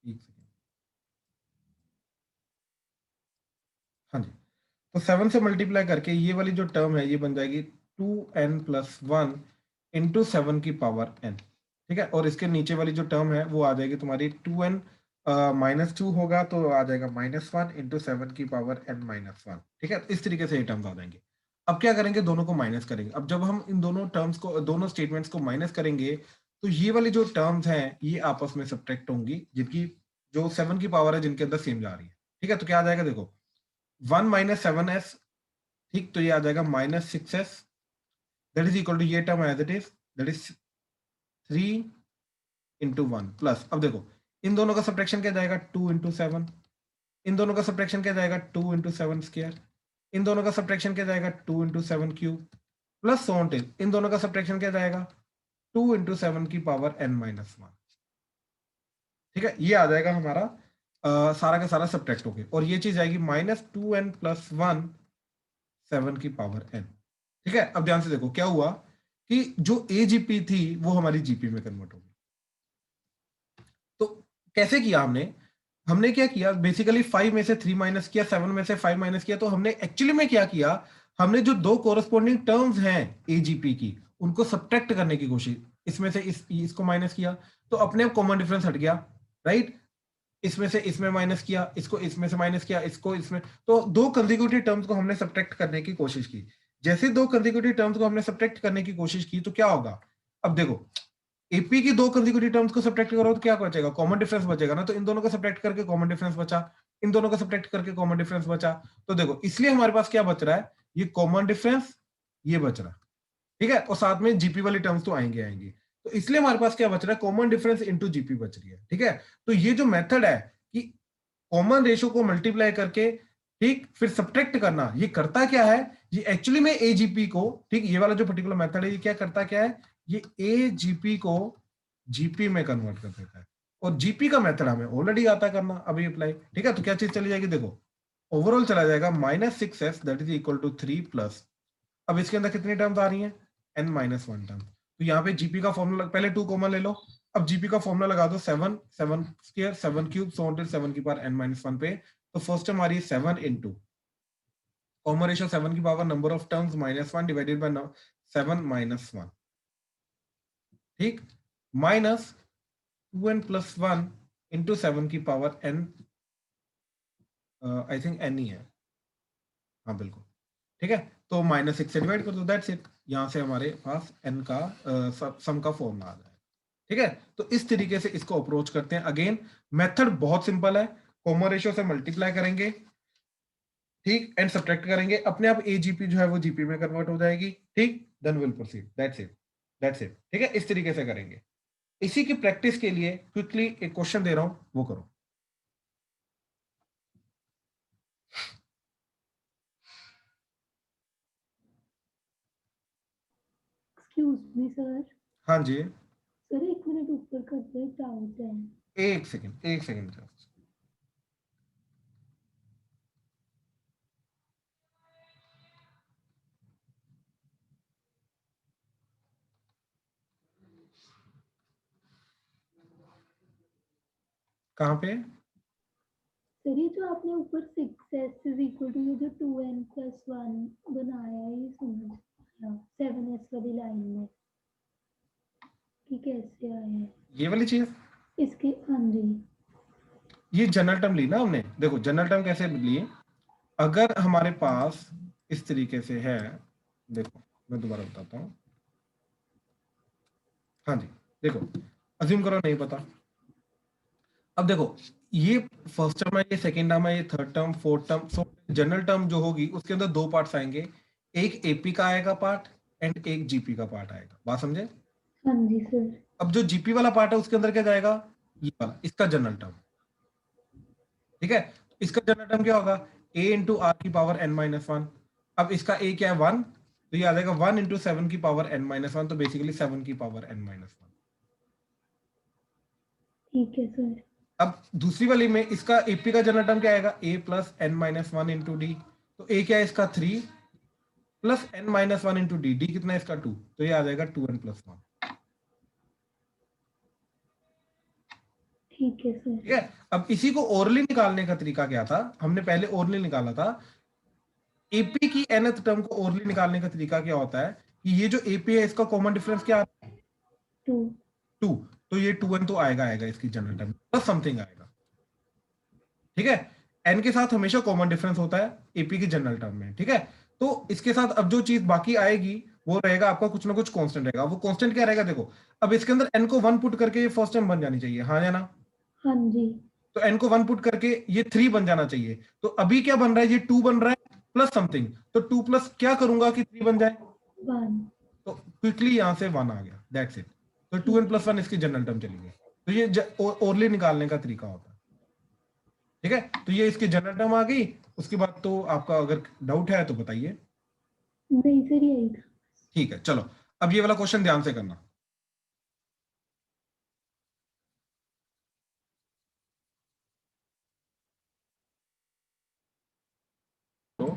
एक सेकेंड, हाँ जी, तो 7 से मल्टीप्लाई करके ये वाली जो टर्म है ये बन जाएगी 2n + 1 × 7 की पावर n, ठीक है। और इसके नीचे वाली जो टर्म है वो आ जाएगी तुम्हारी 2n -2 होगा तो आ जाएगा -1 × 7 की पावर n-1, ठीक है। इस तरीके से ये टर्म्स आ जाएंगे। अब क्या करेंगे, दोनों को माइनस करेंगे। अब जब हम इन दोनों टर्म्स को, दोनों स्टेटमेंट्स को माइनस करेंगे तो ये वाली जो टर्म्स हैं ये आपस में सब्ट्रैक्ट होंगी, जिनकी जो 7 की पावर है जिनके अंदर सेम जा रही है, ठीक है। तो क्या आ जाएगा देखो, 1 - 7s, ठीक, तो ये आ जाएगा -6s, that is equal to ये term as it is, that is 3 × 1 plus, अब देखो इन दोनों का सब्ट्रैक्शन क्या जाएगा, 2 × 7, इन दोनों का सब्ट्रैक्शन क्या जाएगा, 2 × 7 स्क्वायर, इन दोनों का सब्ट्रैक्शन क्या जाएगा, 2 × 7 cube plus so on till, इन दोनों का सब्ट्रैक्शन क्या जाएगा, 2 × 7 की पावर n-1, ठीक है। ये आ जाएगा हमारा सारा का सारा सब्ट्रैक्ट होके, और ये चीज आएगी -2n + 1 7 की पावर n, ठीक है। अब ध्यान से देखो क्या हुआ कि जो एजीपी थी वो हमारी जीपी में कन्वर्ट हो गई। तो कैसे किया हमने क्या किया, बेसिकली 5 में से 3 माइनस किया, 7 में से 5 माइनस किया। तो हमने एक्चुअली में क्या किया, हमने जो दो कोरस्पॉन्डिंग टर्म्स हैं एजीपी की उनको सब्ट्रैक्ट करने की कोशिश, इसमें से इसको माइनस किया तो अपने कॉमन डिफरेंस हट गया, राइट। इसमें से इसमें माइनस किया, इसको इसमें से माइनस किया, इसको इसमें, तो दो कंसेक्यूटिव टर्म्स को हमने सब्ट्रैक्ट करने की कोशिश की। जैसे दो कंसेक्यूटिव टर्म्स को हमने सब्ट्रैक्ट करने की कोशिश की तो क्या होगा, अब देखो एपी की दो कंसेक्यूटिव टर्म्स को सब्ट्रैक्ट करो तो क्या बचेगा, कॉमन डिफरेंस बचेगा ना। तो इन दोनों को सब्ट्रैक्ट करके कॉमन डिफरेंस बचा, इन दोनों को सब्ट्रैक्ट करके कॉमन डिफरेंस बचा। तो देखो इसलिए हमारे पास क्या बच रहा है, ये कॉमन डिफरेंस ये बच रहा है, ठीक है। और साथ में जीपी वाली टर्म्स तो आएंगे, तो इसलिए हमारे पास क्या बच रहा है, कॉमन डिफरेंस इनटू जीपी बच रही है, ठीक है। तो ये जो मेथड है कि कॉमन रेशियो को मल्टीप्लाई करके, ठीक, फिर सब्ट्रैक्ट करना, ये करता क्या है, ये एक्चुअली में एजीपी को, ठीक, ये वाला जो पर्टिकुलर मेथड है ये क्या करता क्या है, ये एजीपी को जीपी में कन्वर्ट कर देता है, और जीपी का मेथड हमें ऑलरेडी आता है करना अभी अप्लाई, ठीक है। तो क्या चीज चली जाएगी, देखो ओवरऑल चला जाएगा -6s that is equal to 3 plus, अब इसके अंदर कितनी टर्म्स आ रही हैं, n-1 टर्म। तो यहाँ पे जीपी का फॉर्मूला, पहले 2 कॉमन ले लो, अब जीपी का फॉर्मूला लगा दो 7 7 square 7 cube so on till 7 की पावर n-1 पे। तो फर्स्ट टर्म आ रही है 7 इंटू कॉमन रेशियो 7 की power number of terms -1 divided by 7 -1, ठीक, माइनस 2n + 1 इंटू 7 की power n, I think n ही है, हाँ बिल्कुल, ठीक है। तो -6 से डिवाइड कर दो, दैट्स इट। यहाँ से हमारे पास n का सम का फॉर्मूला आ जाएगा, ठीक है। तो इस तरीके से इसको अप्रोच करते हैं। अगेन मेथड बहुत सिंपल है, कॉमन रेशियो से मल्टीप्लाई करेंगे, ठीक, एंड सब्ट्रैक्ट करेंगे, अपने आप एजीपी जो है वो जीपी में कन्वर्ट हो जाएगी, ठीक, then will proceed, that's it, that's it, ठीक है। इस तरीके से करेंगे। इसी की प्रैक्टिस के लिए क्विकली एक क्वेश्चन दे रहा हूं, वो करो। Excuse me sir. हाँ जी, सर 1 मिनट ऊपर कर दो, डाउट है। एक सेकंड कहाँ पे, सर ये जो आपने ऊपर 6s इज इक्वल टू ये जो 2n + 1 बनाया है, ये समझ आया 7s वाली लाइन में कि कैसे आया है ये वाली चीज, इसके। हाँ जी, ये जनरल टर्म ली ना हमने। देखो जनरल टर्म कैसे लिए, अगर हमारे पास इस तरीके से है, देखो मैं दोबारा बताता हूँ, हाँ जी, देखो अज्यूम करो नहीं पता, अब देखो ये फर्स्ट टर्म है, ये सेकंड टर्म है, ये थर्ड टर्म, फोर्थ टर्म, सो जनरल टर्म जो होगी उसके अंदर 2 पार्ट्स आएंगे, एक एपी का आएगा पार्ट एंड एक जीपी का पार्ट आएगा, बात समझे। हाँ जी सर। अब जो जीपी वाला पार्ट है उसके अंदर क्या जाएगा, ये वाला, इसका जनरल टर्म, ठीक है। इसका जनरल टर्म क्या होगा, a इंटू आर की पावर n-1, अब इसका a क्या है 1, तो ये आ जाएगा 1 इंटू 7 की पावर n-1, तो बेसिकली 7 की पावर n-1। ठीक है सर। अब दूसरी वाली में इसका एपी का जनरल टर्म क्या आएगा, a plus n-1 into D, तो a क्या है इसका 3 plus n-1 into D, D कितना है इसका 2, तो ये आ जाएगा 2n + 1, ठीक है सर। ठीक है। अब इसी को ओरली निकालने का तरीका क्या था, हमने पहले ओरली निकाला था, एपी की nth टर्म को ओरली निकालने का तरीका क्या होता है कि ये जो एपी है इसका कॉमन डिफरेंस क्या आता है, 2, तो ये 2n तो आएगा इसकी जनरल टर्म प्लस समथिंग आएगा, ठीक है। n के साथ हमेशा कॉमन डिफरेंस होता है एपी की जनरल टर्म में, ठीक है। तो इसके साथ अब जो चीज बाकी आएगी वो रहेगा आपका कुछ ना कुछ कांस्टेंट रहेगा, वो कांस्टेंट क्या रहेगा, देखो अब इसके अंदर n को 1 पुट करके ये फर्स्ट टर्म बन जानी चाहिए, हाँ या ना। हाँ जी। तो n को 1 पुट करके ये 3 बन जाना चाहिए, तो अभी क्या बन रहा है, ये 2 बन रहा है प्लस समथिंग, तो 2 प्लस क्या करूंगा कि 3 बन जाए, 1, तो क्विकली यहां से 1 आ गया, दैट्स इट। तो 2n + 1 इसकी जनरल टर्म चली गई, तो ये ओरली निकालने का तरीका होता है, ठीक है। तो ये इसकी जनरल टर्म आ गई, उसके बाद तो आपका अगर डाउट है तो बताइए। नहीं सर यही था। ठीक है, चलो अब ये वाला क्वेश्चन ध्यान से करना। तो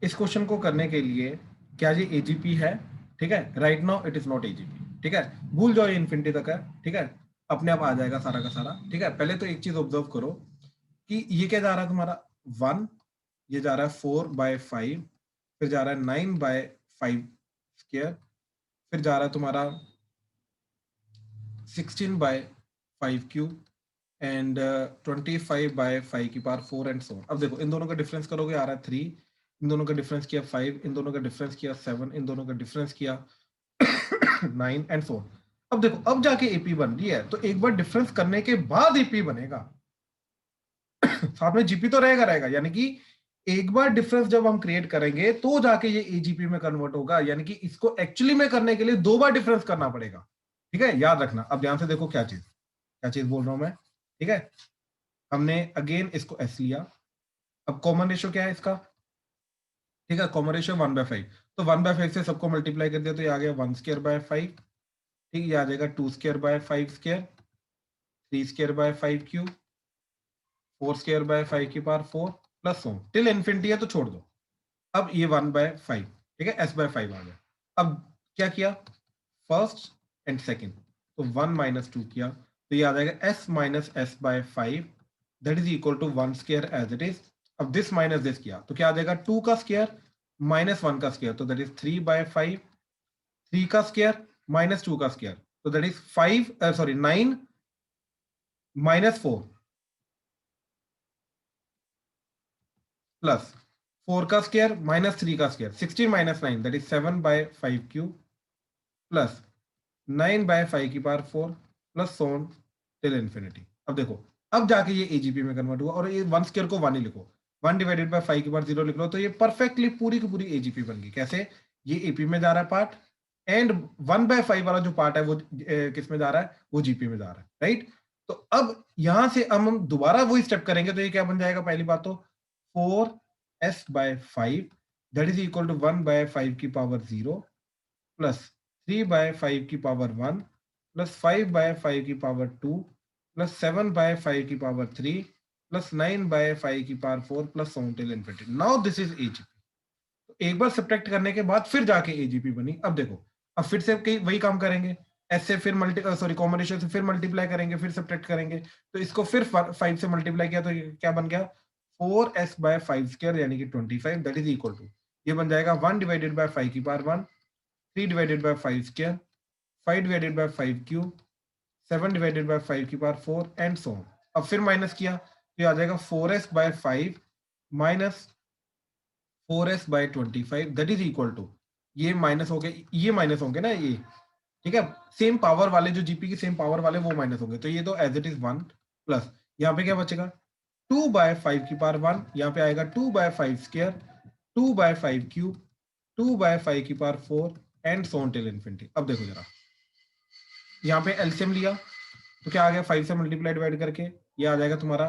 इस क्वेश्चन को करने के लिए क्या ये एजीपी है, ठीक है, right now it is not AGP, ठीक है, भूल जाओ ये इन्फिनिटी तक है, ठीक है, अपने आप आ जाएगा सारा का सारा, ठीक है। पहले तो एक चीज ऑब्जर्व करो कि ये क्या जा रहा है तुम्हारा 1, ये जा रहा है 4/5, फिर जा रहा है 9/5 स्क्वायर, फिर जा रहा है तुम्हारा 16/5 क्यूब एंड 25/5 की पावर 4 एंड सो। अब देखो इन दोनों का डिफरेंस करोगे आ रहा है 3, इन दोनों का डिफरेंस किया 5, इन दोनों का डिफरेंस किया 7, इन दोनों का डिफरेंस किया 9 एंड सो। अब देखो अब जाके एपी बन रही है, तो एक बार डिफरेंस करने के बाद एपी बनेगा साथ में जीपी तो रहेगा, यानी कि एक बार डिफरेंस जब हम क्रिएट करेंगे तो जाके ये एजीपी में कन्वर्ट होगा, यानी कि इसको एक्चुअली में करने के लिए 2 बार डिफरेंस करना पड़ेगा, ठीक है, याद रखना। अब ध्यान से देखो क्या चीज बोल रहा हूं मैं, ठीक है। हमने अगेन इसको एस लिया, अब कॉमन रेशियो क्या है इसका ठीक है, कॉमन रेशियो 1/5, तो 1/5 से सबको मल्टीप्लाई कर दिया तो ये आ गया 1/2/5, ठीक, ये आ जाएगा 2/5 3/5 क्यूब 4/5 प्लस 100 टिल इन्फिनिटी है तो छोड़ दो। अब ये 1/5, ठीक है, s/5 आ गया। अब क्या किया, फर्स्ट एंड सेकंड, तो 1 - 2 किया तो ये आ जाएगा s - s/5 that is equal to 1 square as it is. अब दिस माइनस दिस किया तो क्या आ जाएगा 2 का स्क्वायर -1 का स्क्वायर, तो दैट इज 3/5, 3 का स्क्वायर -2 का स्क्वायर, तो दैट इज 9 -4 प्लस 4 का स्क्वायर -3 का square, 16 - 9 that is 7/5 cube plus 9/5 plus so on till infinity. अब देखो, अब जाके ये एजीपी में कन्वर्ट हुआ और ये 1 स्क्वायर को 1 ही लिखो, 1/5 लिख लो तो ये परफेक्टली पूरी की पूरी एजीपी बन गई। कैसे, ये एपी में जा रहा है पार्ट एंड 1/5 वाला जो पार्ट है वो किस में जा रहा है, वो जीपी में जा रहा है, राइट। तो अब यहां से हम दोबारा वही स्टेप करेंगे तो ये क्या बन जाएगा, पहली बात तो 4s/5 that is equal to 1/5 plus 3/5 plus 5/5 plus 7/5 plus 9/5 plus till infinity. Now this is AGP. तो एक बार सब्ट्रैक्ट करने के बाद फिर जाके एजीपी बनी। अब देखो, अब फिर से वही काम करेंगे, एस से फिर कॉमन रेशियो से फिर मल्टीप्लाई करेंगे, फिर सब्ट्रैक्ट करेंगे, तो इसको फिर 5 से मल्टीप्लाई किया तो ये क्या बन गया 4s/5 स्क्वायर यानी कि 25 दैट इज इक्वल टू, ये बन जाएगा 1/5 3/5 square 5/5 cube 7/5 and so on. अब फिर माइनस किया तो ये आ जाएगा 4s/5 minus 4s/25 that is equal to, ये माइनस हो गए, ये माइनस होंगे ना ये, ठीक है, सेम पावर वाले जो जीपी की सेम पावर वाले वो माइनस होंगे, तो ये तो एज इट इज 1 प्लस यहाँ पे क्या बचेगा 2/5 यहाँ पे आएगा 2/5 square 2/5 cube 2/5 and so on till infinity. अब देखो जरा, यहाँ पे एलसीएम लिया तो क्या आ गया 5 से मल्टीप्लाई डिवाइड करके ये आ जाएगा तुम्हारा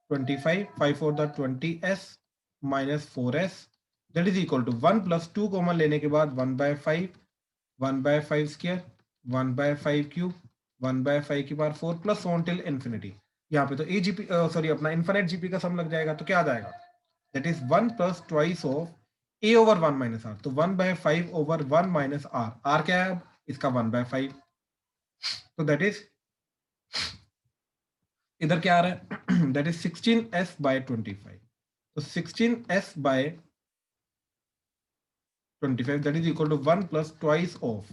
25 5 4 20s minus 4s that is equal to 1 plus 2 common लेने के बाद 1/5 square 1/5 cube 1/5 plus on till infinity. यहाँ पे तो एजीपी सॉरी अपना इन्फिनिट जीपी का सम लग जाएगा, तो क्या आ जाएगा that is 1 plus twice of a/1 minus r, तो 1/5/1 माइनस r क्या है इसका 1/5, तो दैट इज इधर क्या आ रहा है दैट इज 16s/25, तो 16s/25 that is equal to 1 plus twice of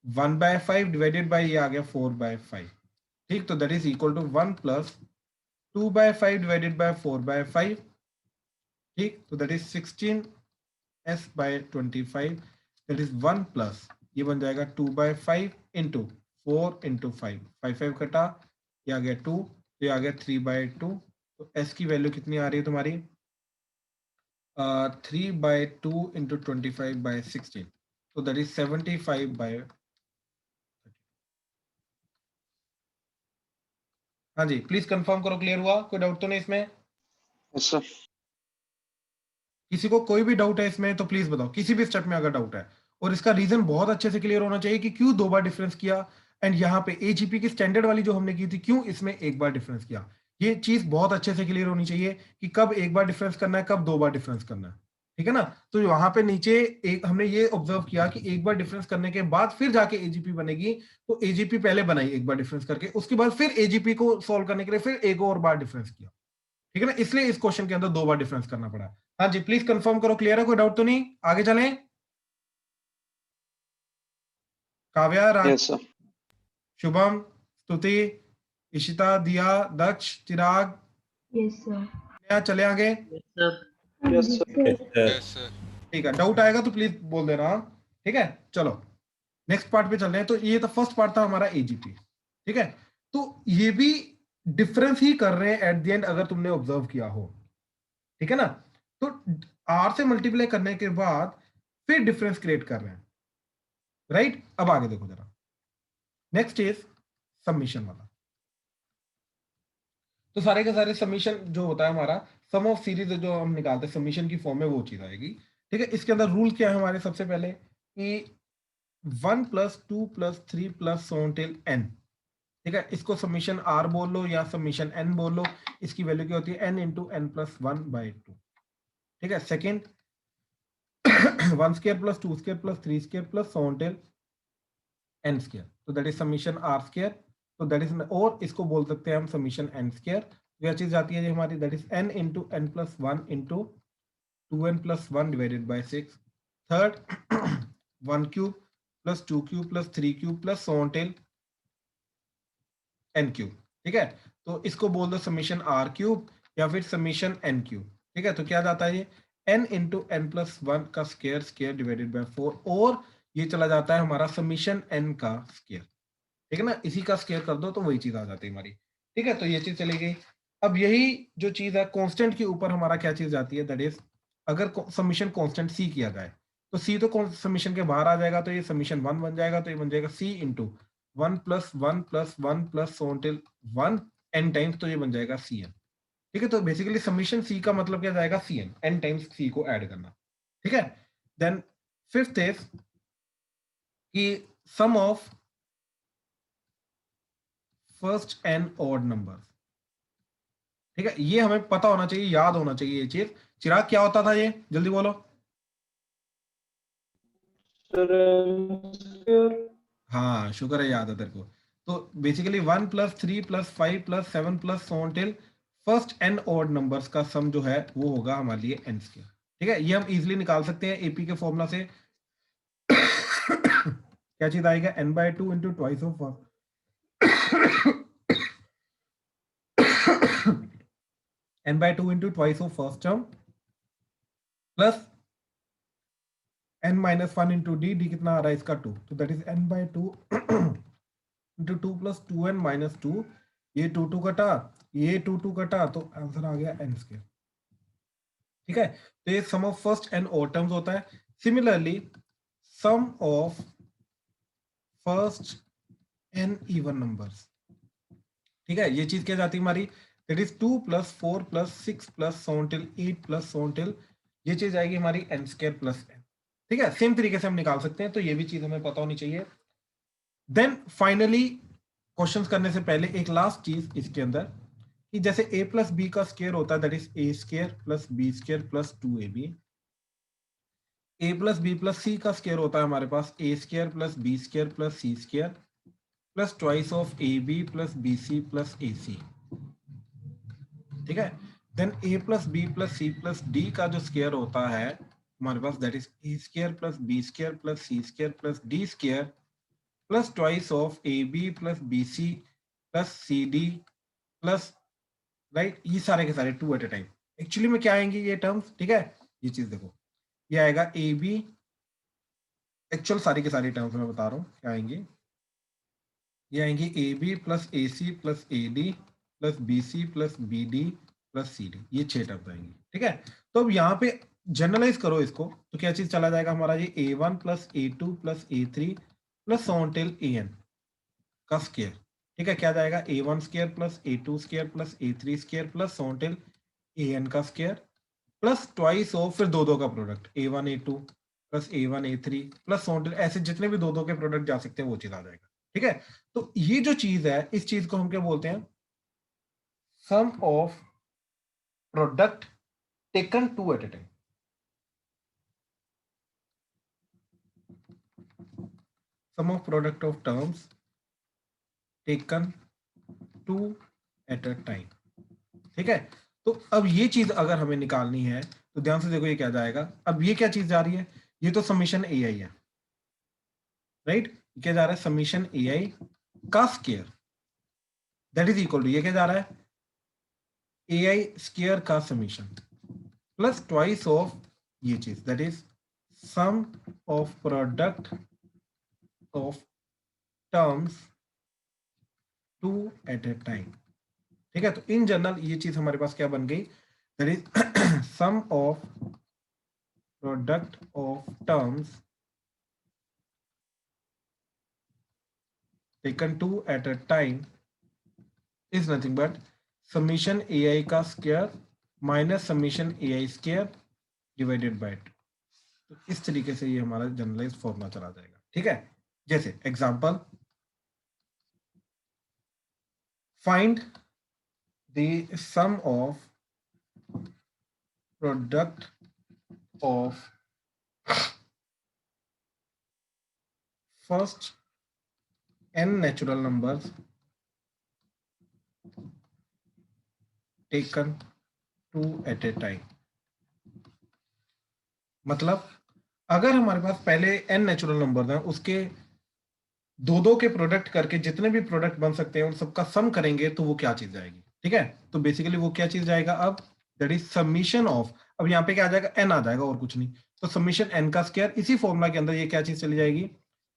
1/5 divided by ये आ गया 4/5, ठीक, तो that is equal to 1 plus 2/5 divided by 4/5, ठीक, तो that is 16s/25 that is 1 plus ये बन जाएगा 2/5 इंटू 4 इंटू 5 5 कटा, ये आ गया 2, तो ये आ गया 3/2, तो s की वैल्यू कितनी आ रही है तुम्हारी 3/2 इंटू 25/16, तो दैट इज 75/, हाँ जी प्लीज कंफर्म करो, क्लियर हुआ, कोई डाउट तो नहीं इसमें, यस सर। किसी को कोई भी डाउट है इसमें तो प्लीज बताओ, किसी भी स्टेप में अगर डाउट है, और इसका रीजन बहुत अच्छे से क्लियर होना चाहिए कि क्यों 2 बार डिफरेंस किया, एंड यहाँ पे एजीपी की स्टैंडर्ड वाली जो हमने की थी क्यों इसमें 1 बार डिफरेंस किया, ये चीज बहुत अच्छे से क्लियर होनी चाहिए कि कब 1 बार डिफरेंस करना है, कब 2 बार डिफरेंस करना है, ठीक है ना। तो वहां पे नीचे एक हमने ये ऑब्जर्व किया कि 1 बार डिफरेंस करने के बाद फिर जाके एजीपी बनेगी, तो एजीपी पहले बनाई 1 बार डिफरेंस करके, उसके बाद फिर एजीपी को सॉल्व करने के लिए फिर एक और बार डिफरेंस किया, ठीक है ना, इसलिए इस क्वेश्चन के अंदर 2 बार डिफरेंस करना पड़ा। हाँ जी प्लीज कंफर्म करो, क्लियर है, कोई डाउट तो नहीं, आगे चलें। काव्या, राज, यस सर। शुभम, स्तुति, इशिता, दिया, दक्ष, चिराग, यस सर। नया, चले आगे, यस सर। ठीक है, डाउट आएगा तो प्लीज बोल देना, ठीक है। चलो नेक्स्ट पार्ट पे चल रहे हैं। तो ये तो फर्स्ट पार्ट था हमारा एजीपी, ठीक है, तो ये भी डिफरेंस ही कर रहे हैं एट द एंड, अगर तुमने ऑब्जर्व किया हो, ठीक है ना। तो आर से मल्टीप्लाई करने के बाद फिर डिफरेंस क्रिएट कर रहे हैं, राइट। अब आगे देखो जरा, नेक्स्ट इज सबमिशन वाला। तो सारे के सारे सबमिशन जो होता है हमारा सम ऑफ सीरीज जो हम निकालते हैं समीशन की फॉर्म में वो चीज आएगी। ठीक है, इसके अंदर रूल क्या है हमारे, सबसे पहले कि 1 + 2 + 3 + so on till n। ठीक है, इसको समीशन r बोल लो या समीशन n बोल लो, इसकी वैल्यू क्या होती है n × n + 1/2। ठीक है, second 1² + 2² + 3² + so on till n², तो दैट इज समीशन r², तो दैट इज, और इसको बोल सकते हैं हम समीशन n²। क्या चीज जाती है जी हमारी, that is n × n + 1 × 2n + 1 divided by 6। Third 1³ + 2³ + 3³ + so on till n³। ठीक है, तो इसको बोल दो समीशन r³ या फिर समीशन n³। ठीक है, तो क्या जाता है ये n × n + 1 का स्क्वायर डिवाइडेड बाय 4, और ये चला जाता है हमारा समीशन n का स्क्वायर। ठीक है ना, इसी का स्क्वायर कर दो तो वही चीज आ जाती है हमारी। ठीक है, तो ये चीज चली गई। अब यही जो चीज है कांस्टेंट के ऊपर हमारा क्या चीज जाती है, दैट इज अगर समीशन कांस्टेंट c किया जाए तो c तो समीशन के बाहर आ जाएगा, तो ये समीशन 1 बन जाएगा, तो ये बन जाएगा c × 1 + 1 + 1 + so on till 1 n times, तो ये बन जाएगा cn। ठीक है, तो बेसिकली समीशन c का मतलब क्या जाएगा cn, n टाइम्स c को ऐड करना। ठीक है, देन फिफ्थ इज कि sum of first n odd number. ठीक है, ये हमें पता होना चाहिए, याद होना चाहिए ये चीज। चिराग क्या होता था ये, जल्दी बोलो। Sir n²। हाँ, शुक्र है याद है तेरे को। तो basically 1 + 3 + 5 + 7 + so on till first n odd numbers का सम जो है वो होगा हमारे लिए n²। ठीक है, ये हम इजीली निकाल सकते हैं एपी के फॉर्मूला से। क्या चीज आएगा, n/2 × twice of n/2 × twice of first term plus n - 1 × d, d कितना आ रहा है इसका 2, तो दैट इज n/2 × 2 + 2n - 2, ये 2 कटा, ये 2 कटा, तो आंसर आ गया n²। ठीक है, तो ये sum of first n odd terms होता है। Similarly sum of first n even numbers. ठीक है, ये चीज क्या जाती है हमारी, that is 2 + 4 + 6 + so on till 8 + so on till, ये चीज आएगी हमारी n² + n। ठीक है, सेम तरीके से हम निकाल सकते हैं, तो ये भी चीज हमें पता होनी चाहिए। देन फाइनली क्वेश्चंस करने से पहले एक लास्ट चीज इसके अंदर, कि जैसे a + b का स्क्वायर होता है, that is a² + b² + 2ab। a + b + c का स्क्वायर होता है हमारे पास a² + b² + c² + twice of ab + bc + ac। ठीक है, then a + b + c + d का जो स्क्वायर होता है हमारे पास, that is a² + b² + c² + d² plus twice of ab + bc + cd plus, right, ये सारे के सारे 2 एट अ टाइम। एक्चुअली में क्या आएंगे ये टर्म्स, ठीक है, ये चीज देखो, ये आएगा ab, एक्चुअल सारी के सारी टर्म्स मैं बता रहा हूँ क्या आएंगे, ये आएंगे ab + ac + ad + bc + bd + cd, ये 6 टर्म्स आएंगे। ठीक है, तो अब यहाँ पे जनरलाइज करो इसको, तो क्या चीज चला जाएगा हमारा, ये a1 + a2 + a3 + so on till an का स्क्वायर। ठीक है, क्या जाएगा a1² + a2² + a3² + so on till an का स्क्वायर प्लस ट्वाइस ऑफ, फिर दो का product a1 a2 + a1 a3 + so on till, ऐसे जितने भी दो के प्रोडक्ट जा सकते हैं वो चीज आ जाएगा। ठीक है, तो ये जो चीज है, इस चीज को हम क्या बोलते हैं, sum of product taken 2 at a time. Sum of product of terms taken 2 at a time. ठीक है, तो अब ये चीज अगर हमें निकालनी है तो ध्यान से देखो, ये क्या जाएगा, अब ये क्या चीज जा रही है, ये तो समीशन ai है, राइट, क्या जा रहा है, समीशन ai का square, that is equal to, ये क्या जा रहा है, ai² का समीशन प्लस ट्वाइस ऑफ ये चीज, that is sum of product of terms 2 at a time. ठीक है, तो इन जनरल ये चीज हमारे पास क्या बन गई, that is sum of product of terms taken 2 at a time is nothing but summation ai का square minus summation A I square divided by 2। तो इस तरीके से ये हमारा जनरलाइज फॉर्मूला चला जाएगा, ठीक है। जैसे example, find the sum of product of first n natural numbers taken 2 at a time। मतलब अगर हमारे पास पहले n नेचुरल नंबर्स हैं, उसके दो दो के प्रोडक्ट करके जितने भी प्रोडक्ट बन सकते हैं उन सबका सम करेंगे तो वो क्या चीज आएगी, ठीक है। तो बेसिकली वो क्या चीज जाएगा अब, दैट इज समीशन ऑफ, अब यहाँ पे क्या आ जाएगा, n आ जाएगा और कुछ नहीं, तो समीशन n का स्क्वायर, इसी फॉर्मूला के अंदर ये क्या चीज चली जाएगी,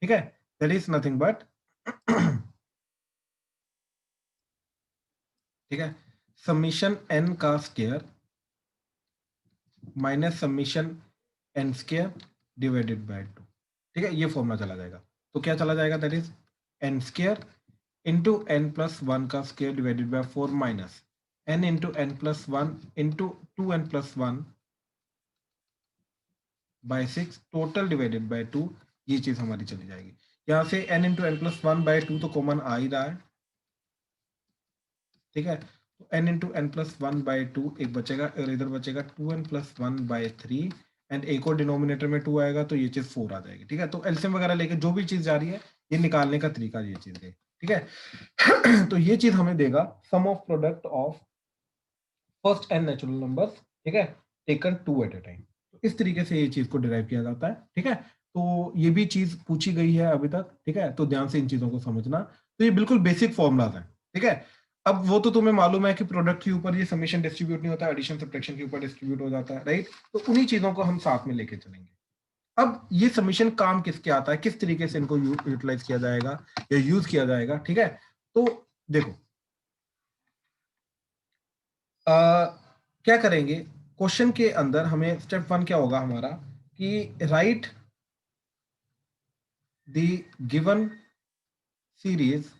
ठीक है, दैट इज नथिंग बट ठीक है, समीशन n का square minus summation n square divided by 2, ठीक है, ये फॉर्मूला चला जाएगा। तो क्या चला जाएगा, that is n square into n plus 1 का square divided by 4 minus n into n plus 1 into 2n plus 1 by 6 total divided by 2, ये चीज हमारी चली जाएगी। यहाँ से n into n plus 1 by 2 तो कॉमन आ ही रहा है, ठीक है, तो n into n plus 1 by 2 एक बचेगा और इधर बचेगा 2n प्लस 1 बाय 3 एंड एक और डिनोमिनेटर में 2 आएगा तो ये चीज 4 आ जाएगी, ठीक है। तो एलसीएम वगैरह लेके जो भी चीज जा रही है ये निकालने का तरीका ये चीज है, ठीक है। तो ये चीज हमें देगा sum of product of first n natural numbers, ठीक है, टेकन 2 एट ए टाइम। तो इस तरीके से ये चीज को डिराइव किया जाता है, ठीक है। तो ये भी चीज पूछी गई है अभी तक, ठीक है, तो ध्यान से इन चीजों को समझना। तो ये बिल्कुल बेसिक फॉर्मुलाज हैं, ठीक है। अब वो तो तुम्हें मालूम है कि प्रोडक्ट के ऊपर ये समेशन डिस्ट्रीब्यूट नहीं होता, एडिशन सब्ट्रैक्शन के ऊपर डिस्ट्रीब्यूट हो जाता है, राइट। तो उन्हीं चीजों को हम साथ में लेके चलेंगे। अब ये समेशन काम किसके आता है, किस तरीके से इनको यूटिलाइज किया जाएगा या यूज किया जाएगा, ठीक है। तो देखो क्या करेंगे, क्वेश्चन के अंदर हमें स्टेप 1 क्या होगा हमारा कि right the given series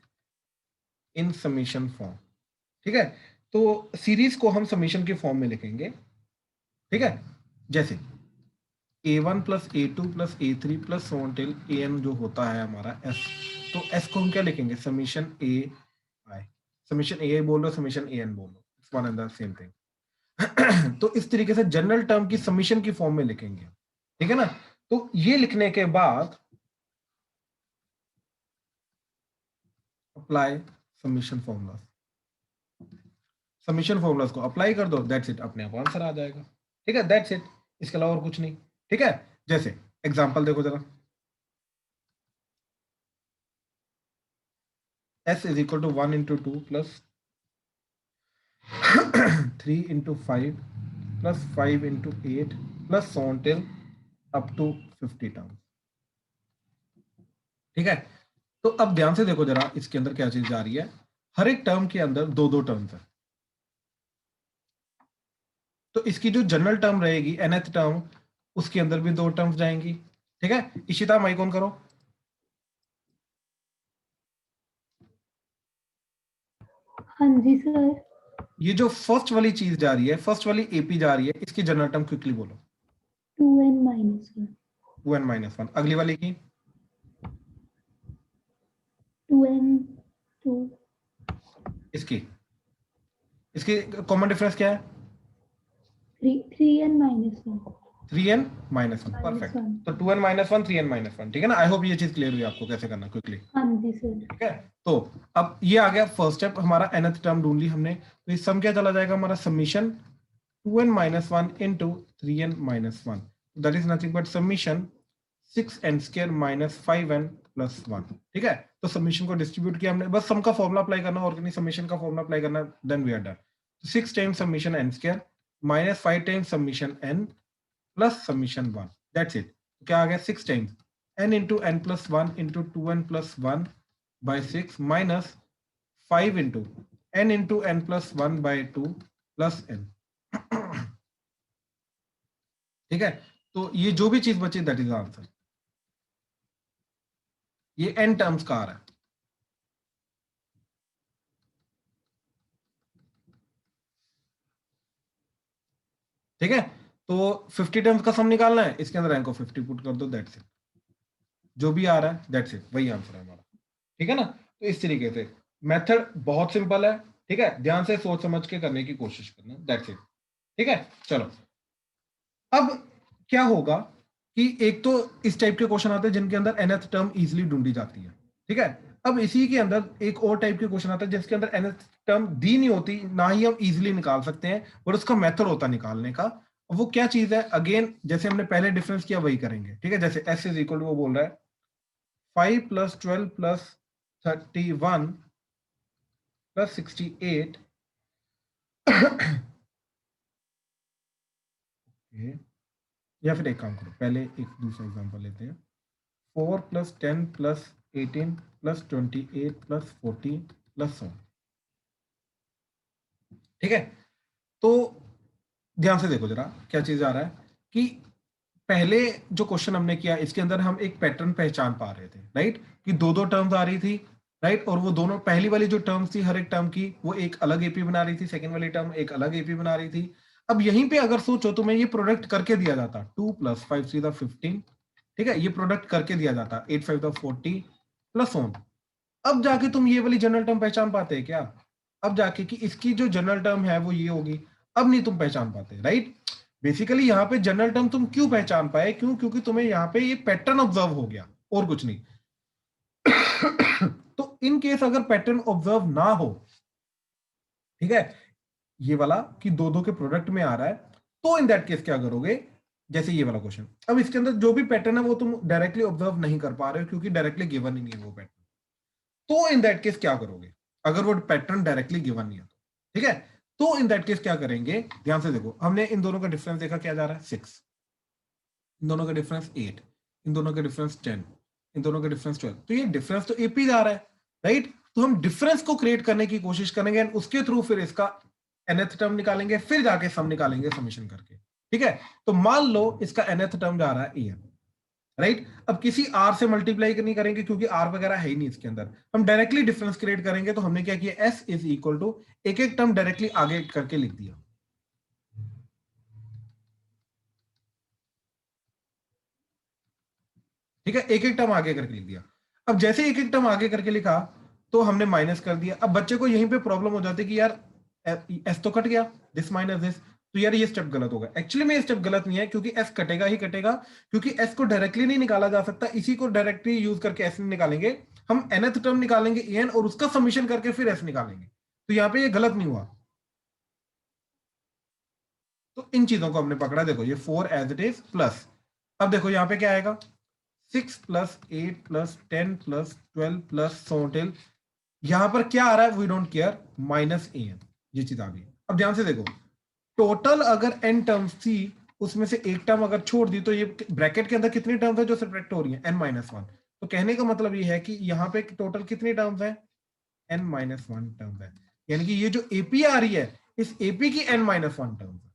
in summation form, ठीक है। तो सीरीज को हम समीशन के फॉर्म में लिखेंगे, ठीक है। जैसे a1 plus a2 plus a3 plus so on till an जो होता है हमारा s, तो s को हम क्या लिखेंगे, summation a i, summation a i बोल लो, समीशन an बोल लो, it's one and the same thing. तो इस तरीके से जनरल टर्म की समीशन की फॉर्म में लिखेंगे, ठीक है ना। तो ये लिखने के बाद apply summation formula, summation formulas को अप्लाई कर दो, दैट्स इट, अपने आप आंसर आ जाएगा, ठीक है, दैट्स इट, इसके अलावा और कुछ नहीं, ठीक है। जैसे एग्जांपल देखो जरा, s is equal to 1 into 2 plus 3 into 5 plus 5 into 8 plus so on till up to 50 term, ठीक है। तो अब ध्यान से देखो जरा, इसके अंदर क्या चीज जा रही है, हर एक टर्म के अंदर दो दो टर्म्स है। तो इसकी जो जनरल टर्म रहेगी nth टर्म, उसके अंदर भी दो टर्म्स जाएंगी, ठीक है। इशिता माइक ऑन करो। हाँ जी सर। ये जो फर्स्ट वाली चीज जा रही है, फर्स्ट वाली एपी जा रही है, इसकी जनरल टर्म क्विकली बोलो। 2n minus 1। 2n minus 1। अगली वाली की 2n 2। इसकी इसकी कॉमन डिफरेंस क्या है, 3n minus 1। 3n minus 1, perfect. तो 2n माइनस 1, 3n माइनस 1, ठीक है ना। आई होप ये चीज क्लियर हुई आपको कैसे करना क्विकली, हाँ जी सर। ठीक है। तो अब ये आ गया फर्स्ट स्टेप, हमारा nth टर्म ढूंढ ली हमने, तो ये सम क्या चला जाएगा हमारा, summation 2n minus 1 into 3n minus 1, that is nothing but summation 6n square minus 5n plus 1, ठीक है। तो समीशन को डिस्ट्रीब्यूट किया हमने, बस सम का फॉर्मूला अप्लाई करना और नहीं, समीशन का फॉर्मूला अप्लाई करना, then we are done. 6 times summation n square minus 5 times summation n plus summation 1, that's it. क्या आ गया, 6 times n into n plus 1 into 2n plus 1 by 6 minus 5 into n plus 1 by 2 plus n, ठीक है। तो ये जो भी चीज बची दैट इज आंसर, ये n टर्म्स का आ रहा है, ठीक है, तो 50 टर्म्स का सम निकालना है, इसके अंदर n को 50 पुट कर दो, दैट्स इट, जो भी आ रहा है दैट्स इट, वही आंसर है हमारा। ठीक है ना, तो इस तरीके से मेथड बहुत सिंपल है। ठीक है, ध्यान से सोच समझ के करने की कोशिश करना, दैट्स इट। ठीक है, चलो अब क्या होगा कि एक तो इस टाइप के क्वेश्चन आते हैं जिनके अंदर nth टर्म इजीली ढूंढी जाती है। ठीक है, अब इसी के अंदर एक और टाइप के क्वेश्चन आता है जिसके अंदर nth टर्म दी नहीं होती, ना ही हम इजीली निकाल सकते हैं, और उसका मेथड होता निकालने का। वो क्या चीज है, अगेन जैसे हमने पहले डिफरेंस किया वही करेंगे। ठीक है, जैसे s इज इक्वल टू, वो बोल रहा है 5 + 12 + 31 + 68 या फिर एक काम करो, पहले एक दूसरा एग्जांपल लेते हैं। 4 + 10 + 18 + 28 + 40 + 100। ठीक है, तो ध्यान से देखो जरा क्या चीज आ रहा है कि पहले जो क्वेश्चन हमने किया इसके अंदर हम एक पैटर्न पहचान पा रहे थे, राइट, कि दो दो टर्म्स आ रही थी, राइट, और वो दोनों पहली वाली जो टर्म्स थी हर एक टर्म की वो एक अलग एपी बना रही थी, सेकंड वाली टर्म एक अलग एपी बना रही थी। अब यहीं पे अगर सोचो तो मैं ये प्रोडक्ट करके दिया जाता 2 + 5 × 3 = 15। ठीक है, ये प्रोडक्ट करके दिया जाता 8 × 5 = 40 + 1। अब जाके तुम ये वाली जनरल टर्म पहचान पाते हैं क्या? अब जाके कि इसकी जो जनरल टर्म है वो ये होगी, अब नहीं तुम पहचान पाते, राइट। बेसिकली यहाँ पे जनरल टर्म तुम क्यों पहचान पाए, क्यों? क्योंकि तुम्हें यहाँ पे ये पैटर्न ऑब्जर्व हो गया, और कुछ नहीं। तो इन केस अगर पैटर्न ऑब्जर्व ना हो, ठीक है, ये वाला कि दो दो के प्रोडक्ट में आ रहा है, तो इन दैट केस क्या करोगे, जैसे ये वाला क्वेश्चन, अब इसके अंदर जो भी पैटर्न है वो तुम डायरेक्टली ऑब्जर्व नहीं कर पा रहे हो क्योंकि डायरेक्टली गिवन ही नहीं है वो पैटर्न। तो इन दैट केस क्या करोगे, अगर वो पैटर्न डायरेक्टली गिवन नहीं है तो? ठीक है, तो इन दैट केस क्या करेंगे, ध्यान से देखो, हमने इन दोनों का डिफरेंस देखा, क्या जा रहा है 6, इन दोनों का डिफरेंस 8, इन दोनों का डिफरेंस 10, इन दोनों का डिफरेंस 12, तो ये डिफरेंस तो एपी जा रहा है, राइट। तो हम डिफरेंस को क्रिएट करने की कोशिश करेंगे एंड उसके थ्रू फिर इसका nth टर्म निकालेंगे, फिर जाके सम निकालेंगे समीशन करके। ठीक है, तो मान लो इसका nth टर्म जा रहा है an, राइट। अब किसी r से मल्टीप्लाई नहीं करेंगे क्योंकि r वगैरह है ही नहीं इसके अंदर, हम डायरेक्टली डिफरेंस क्रिएट करेंगे। तो हमने क्या किया, s इज इक्वल टू एक एक टर्म डायरेक्टली आगे करके लिख दिया। ठीक है, एक एक टर्म आगे करके लिख दिया। अब जैसे एक एक टर्म आगे करके लिखा तो हमने माइनस कर दिया। अब बच्चे को यहीं पे प्रॉब्लम हो जाती है कि यार एस तो कट गया, दिस माइनस दिस, तो यार ये स्टेप गलत होगा। एक्चुअली में ये स्टेप गलत नहीं है क्योंकि एस कटेगा ही कटेगा, क्योंकि एस को डायरेक्टली नहीं निकाला जा सकता, इसी को डायरेक्टली यूज करके एस निकालेंगे हम, nth टर्म निकालेंगे एन और उसका समीशन करके फिर एस निकालेंगे, तो यहाँ पे ये गलत नहीं हुआ। तो इन चीजों को हमने पकड़ा, देखो ये 4 एज इट इज प्लस, अब देखो यहाँ पे क्या आएगा 6 + 8 + 10 + 12 + so till, यहां पर क्या आ रहा है वी डोंट केयर, -an, ये चीज आ गई। अब ध्यान से देखो, टोटल अगर n टर्म्स थी उसमें से एक टर्म अगर छोड़ दी तो ये ब्रैकेट के अंदर कितनी टर्म्स है जो सब्ट्रैक्ट हो रही है, n-1। तो कहने का मतलब ये है कि यहाँ पे टोटल कितनी टर्म्स है, n-1 टर्म्स है, यानी कि ये जो एपी आ रही है इस एपी की n-1 टर्म्स है।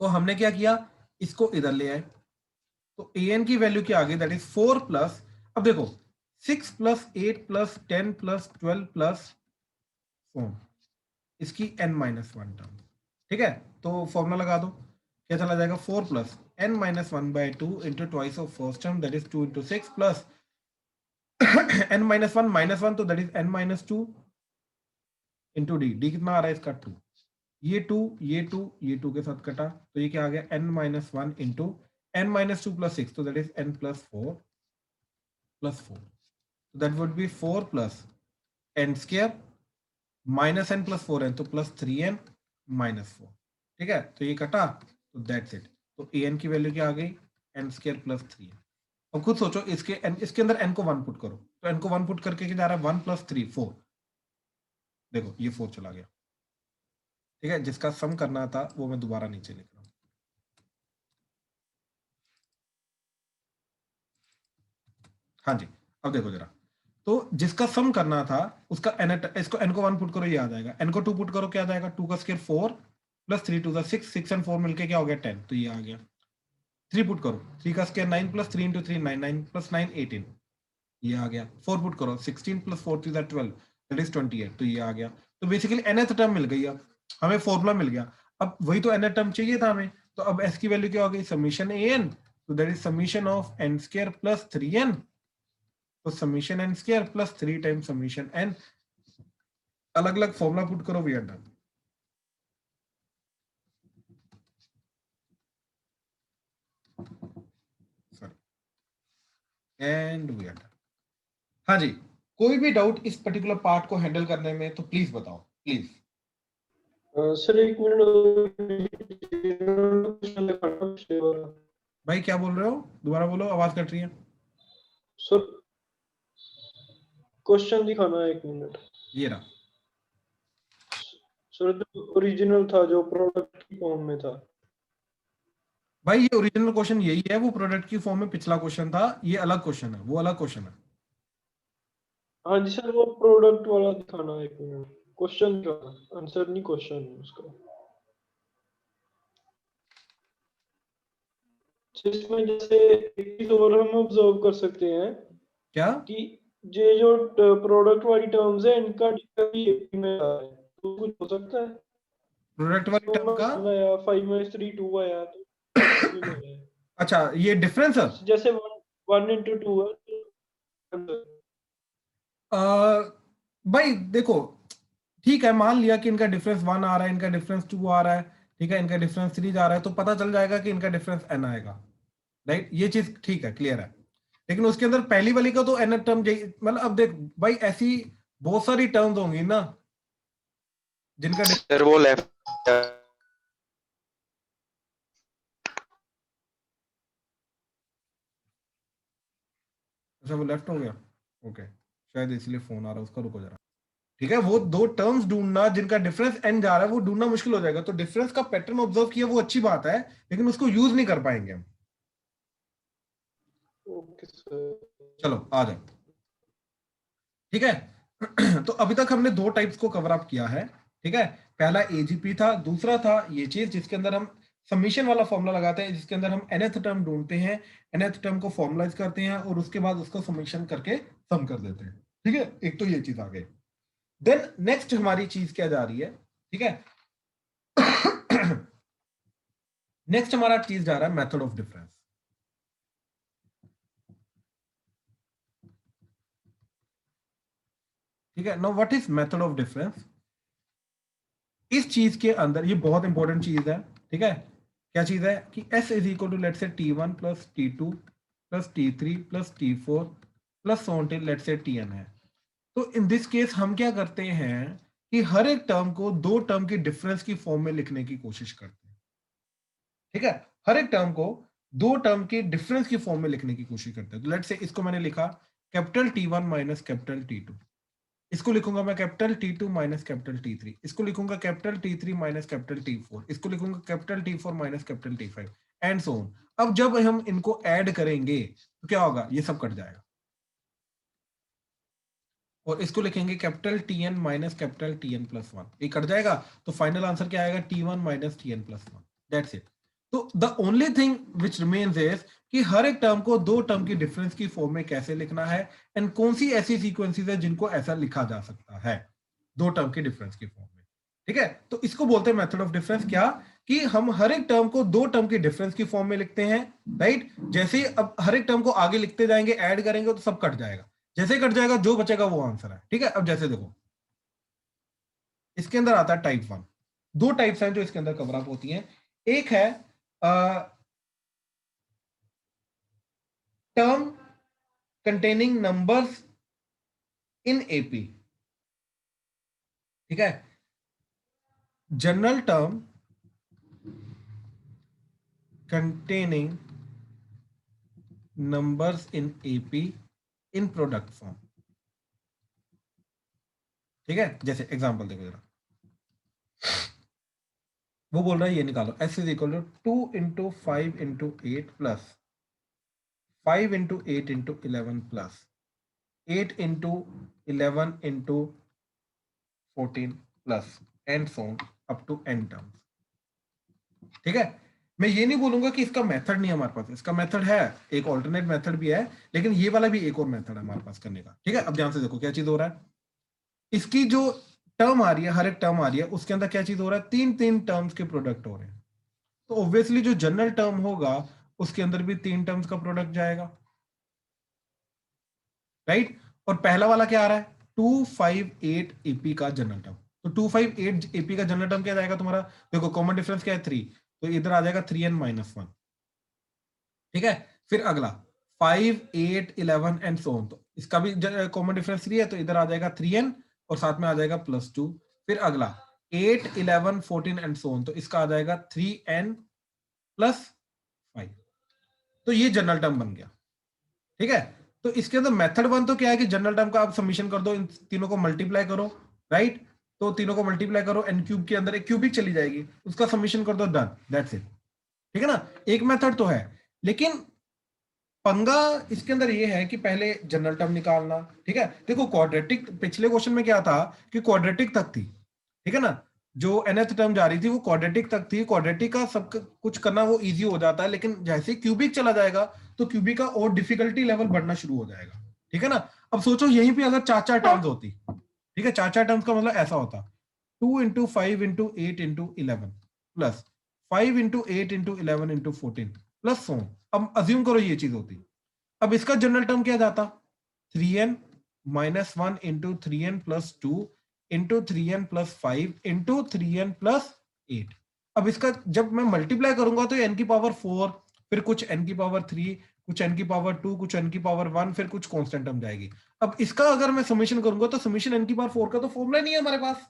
तो हमने क्या किया, इसको इधर ले आए, तो an की वैल्यू क्या आ गई, दैट इज 4 प्लस, अब देखो 6 + 8 + 10 + 12 + 4, इसकी n-1 टर्म। ठीक है, तो फॉर्मूला लगा दो, क्या चला जाएगा 4 + n-1/2 into twice of first term, that is 2 into 6 plus n-1 -1, तो that is n-2 into d, d कितना आ रहा है इसका 2, ये 2 ये 2 ये 2 के साथ कटा, तो ये क्या आ गया n-1 into n-2 + 6, तो that is n + 4 + 4, so that would be 4 + n square minus n + 4n, तो +3n - 4। ठीक है, तो ये कटा, तो दैट्स इट। तो an की वैल्यू क्या आ गई, n² + 3n। अब खुद सोचो, इसके अंदर n को 1 पुट करो, तो n को 1 पुट करके क्या जा रहा है 1 + 3 4, देखो ये 4 चला गया। ठीक है, जिसका सम करना था वो मैं दोबारा नीचे लिख रहा हूं। हाँ जी, अब देखो जरा, तो जिसका सम करना था उसका इसको n को 1 पुट करो, ये आ जाएगा, n को 2 पुट करो, क्या आ जाएगा 2 का स्क्वायर 4 + 3 2 6 6 और 4 मिलके क्या हो गया 10, तो ये आ गया। 3 पुट करो, 3 का स्क्वायर 9 + 3 × 3 9 9 + 9 18, ये आ गया। 4 पुट करो, 16 + 4 3 12, दैट इज 28, तो ये आ गया। तो बेसिकली nth टर्म मिल गई, अब हमें फॉर्मूला मिल गया। अब वही तो n टर्म चाहिए था हमें, तो अब s की वैल्यू क्या हो गई, समीशन an, तो that is summation of n square plus 3n, तो summation n square plus 3 times summation n, अलग अलग फॉर्मूला पुट करो, we are done. And we are done. हाँ जी, कोई भी डाउट इस पर्टिकुलर पार्ट को हैंडल करने में तो प्लीज बताओ, प्लीज। सर एक मिनट, भाई क्या बोल रहे हो, दोबारा बोलो, आवाज कट रही है। सर क्वेश्चन दिखाना है, एक मिनट। ये रहा। सर जो ओरिजिनल था, जो प्रोडक्ट की फॉर्म में था। भाई ये ओरिजिनल क्वेश्चन यही है, वो प्रोडक्ट की फॉर्म में पिछला क्वेश्चन था, ये अलग क्वेश्चन है, वो अलग क्वेश्चन है। हाँ जी सर, वो प्रोडक्ट वाला दिखाना है, एक मिनट। क्वेश्चन का आंसर नहीं, क्वेश्चन उसका। इसमें जैसे एक चीज और हम ऑब्जर्व कर सकते हैं क्या कि ये जो प्रोडक्ट वाली टर्म्स है, इनका डिफरेंस में आ है, तो कुछ हो सकता है। प्रोडक्ट वाली टर्म का, 5 - 3 2 आया तो अच्छा ये डिफरेंस है। जैसे 1 into 2 है। भाई देखो, ठीक है, मान लिया कि इनका डिफरेंस 1 आ रहा है, इनका डिफरेंस 2 आ रहा है, ठीक है, इनका डिफरेंस 3 जा रहा है, तो पता चल जाएगा कि इनका डिफरेंस n आएगा, राइट, ये चीज ठीक है, क्लियर है। लेकिन उसके अंदर पहली वाली का तो n टर्म, मतलब अब देख भाई, ऐसी बहुत सारी टर्म्स होंगी ना जिनका सर वो लेफ्ट अच्छा वो लेफ्ट हो गया, ओके, शायद इसलिए फोन आ रहा है उसका, रुको जरा। ठीक है, वो दो टर्म्स ढूंढना जिनका डिफरेंस n जा रहा है, वो ढूंढना मुश्किल हो जाएगा, तो डिफरेंस का पैटर्न ऑब्जर्व किया वो अच्छी बात है, लेकिन उसको यूज नहीं कर पाएंगे हम। ओके सर, चलो आ जाओ, ठीक है। तो अभी तक हमने दो टाइप्स को कवर अप किया है, ठीक है। पहला एजीपी था, दूसरा था ये चीज जिसके अंदर हम समीशन वाला फॉर्मूला लगाते हैं, जिसके अंदर हम nth टर्म ढूंढते हैं, nth टर्म को फॉर्मुलाइज करते हैं और उसके बाद उसको समीशन करके सम कर देते हैं, ठीक है। एक तो ये चीज आ गई। देन नेक्स्ट हमारी चीज क्या जा रही है, ठीक है। नेक्स्ट हमारा चीज जा रहा है मेथड ऑफ डिफरेंस, ठीक है। Now what is method of difference? इस चीज के अंदर ये बहुत इंपॉर्टेंट चीज है, ठीक है। क्या चीज है कि s is equal to let's say t1 plus t2 plus t3 plus t4 plus so on till let's say tn है। तो इन दिस केस हम क्या करते हैं कि हर एक टर्म को दो टर्म की डिफरेंस की फॉर्म में लिखने की कोशिश करते हैं, ठीक है। हर एक टर्म को दो टर्म की डिफरेंस की फॉर्म में लिखने की कोशिश करते हैं। तो लेट्स से इसको मैंने लिखा capital T1 minus capital T2, इसको लिखूंगा मैं capital T2 minus capital T3, इसको लिखूंगा capital T3 minus capital T4, इसको लिखूंगा capital T4 minus capital T5 and so on. अब जब हम इनको ऐड करेंगे तो क्या होगा, ये सब कट जाएगा और इसको लिखेंगे capital Tn minus capital Tn plus 1, ये कट जाएगा, तो फाइनल आंसर क्या आएगा, T1 minus Tn plus 1, that's it. तो the only thing which remains is कि हर एक टर्म को दो टर्म की डिफरेंस की फॉर्म में कैसे लिखना है एंड कौन सी ऐसी सीक्वेंसेस है जिनको ऐसा लिखा जा सकता है दो टर्म की डिफरेंस की फॉर्म में, ठीक है। तो इसको बोलते हैं मेथड ऑफ डिफरेंस। क्या कि हम हर एक टर्म को दो टर्म की डिफरेंस की फॉर्म में लिखते हैं, राइट। जैसे ही अब हर एक टर्म को आगे लिखते जाएंगे, ऐड करेंगे तो सब कट जाएगा, जैसे कट जाएगा जो बचेगा वो आंसर है, ठीक है। अब जैसे देखो इसके अंदर आता है टाइप 1, दो टाइप्स हैं जो इसके अंदर कवर अप होती हैं। एक है term containing numbers in AP, ठीक है। General term containing numbers in AP in product form, ठीक है। जैसे एग्जांपल देखो जरा, वो बोल रहा है ये निकालो, s is equal to 2 into 5 into 8 plus 5 into 8 into 11 plus 8 into 11 into 14 plus and so on up to n terms, ठीक है। मैं ये नहीं बोलूंगा कि इसका मेथड नहीं है हमारे पास, इसका मेथड है, एक ऑल्टरनेट मेथड भी है, लेकिन ये वाला भी एक और मेथड है हमारे पास करने का, ठीक है। अब ध्यान से देखो क्या चीज हो रहा है, इसकी जो टर्म आ रही है, हर एक टर्म आ रही है, उसके अंदर क्या चीज हो रहा है, तीन तीन टर्म्स के प्रोडक्ट हो रहे हैं। तो ऑब्वियसली जो जनरल टर्म होगा उसके अंदर भी तीन टर्म्स का प्रोडक्ट जाएगा, राइट। और पहला वाला क्या आ रहा है, 258 एपी का जनरल टर्म। तो 258 एपी का जनरल टर्म क्या जाएगा तुम्हारा, देखो कॉमन डिफरेंस क्या है 3, तो इधर आ जाएगा 3n-1, ठीक है। फिर अगला 5, 8, 11 एंड सो ऑन, तो इसका भी कॉमन डिफरेंस 3 है, तो इधर आ जाएगा 3n और साथ में आ जाएगा +2। फिर अगला 8, 11, 14 एंड सो ऑन, तो इसका आ जाएगा 3n+5। तो ये जनरल टर्म बन गया, ठीक है। तो इसके अंदर मेथड 1 तो क्या है कि जनरल टर्म का आप समीशन कर दो, इन तीनों को मल्टीप्लाई करो, राइट। तो तीनों को मल्टीप्लाई करो, n क्यूब के अंदर एक क्यूबिक चली जाएगी, उसका समीशन कर दो, डन, दैट्स इट, ठीक है ना। एक मेथड तो है, लेकिन पंगा इसके अंदर ये है कि पहले जनरल टर्म निकालना, ठीक है। देखो क्वाड्रेटिक, पिछले क्वेश्चन में क्या था कि क्वाड्रेटिक तक थी, ठीक है ना, जो nth टर्म जा रही थी वो क्वाड्रेटिक तक थी। क्वाड्रेटिक का सब कुछ करना वो इजी हो जाता है, लेकिन जैसे क्यूबिक चला जाएगा तो क्यूबिक का और डिफिकल्टी लेवल बढ़ना शुरू हो जाएगा, ठीक है ना। अब सोचो यहीं पे अगर चार चार टर्म्स होती, ठीक है, चार चार टर्म्स का मतलब ऐसा होता 2 × 5 × 8 × 11 प्लस 5 × 8 × 11 × 14 प्लस सो। अब अज्यूम करो ये चीज होती, अब इसका जनरल टर्म क्या जाता, 3n - 1 × 3n + 2 × 3n + 5 × 3n + 8। अब इसका जब मैं मल्टीप्लाई करूंगा तो n की पावर 4, फिर कुछ n की पावर 3, कुछ n की पावर 2, कुछ n की पावर 1, फिर कुछ कांस्टेंट टर्म जाएगी। अब इसका अगर मैं समीशन करूंगा तो समीशन n की पावर 4 का तो फॉर्मूला नहीं है हमारे पास,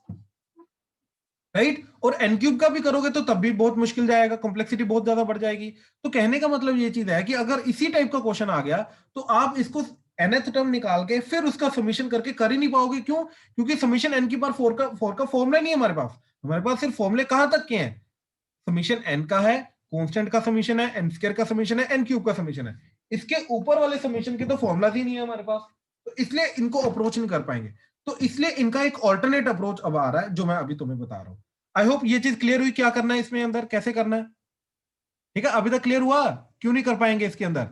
राइट। और n क्यूब का भी करोगे तो तब भी बहुत मुश्किल जाएगा, कॉम्प्लेक्सिटी बहुत ज्यादा बढ़ जाएगी। तो कहने का मतलब ये चीज है कि अगर इसी टाइप का क्वेश्चन आ गया तो आप इसको nth टर्म निकाल के फिर उसका समीशन करके कर ही नहीं पाओगे। क्यों? क्योंकि समीशन n की पावर 4 का फॉर्मूला नहीं है हमारे पास। हमारे पास सिर्फ फॉर्मूले कहां तक के हैं, समीशन n का है, कांस्टेंट का समीशन है, n स्क्वायर का समीशन है, n क्यूब का समीशन है। इसके ऊपर वाले समीशन के तो फॉर्मूला ही नहीं है हमारे पास, तो इसलिए इनको अप्रोच नहीं कर पाएंगे। तो इसलिए इनका एक ऑल्टरनेट अप्रोच अब आ रहा है जो मैं अभी तुम्हें बता रहा हूं। आई होप ये चीज क्लियर हुई, क्या करना है इसमें अंदर, कैसे करना है, ठीक है। अभी तक क्लियर हुआ, क्यों नहीं कर पाएंगे इसके अंदर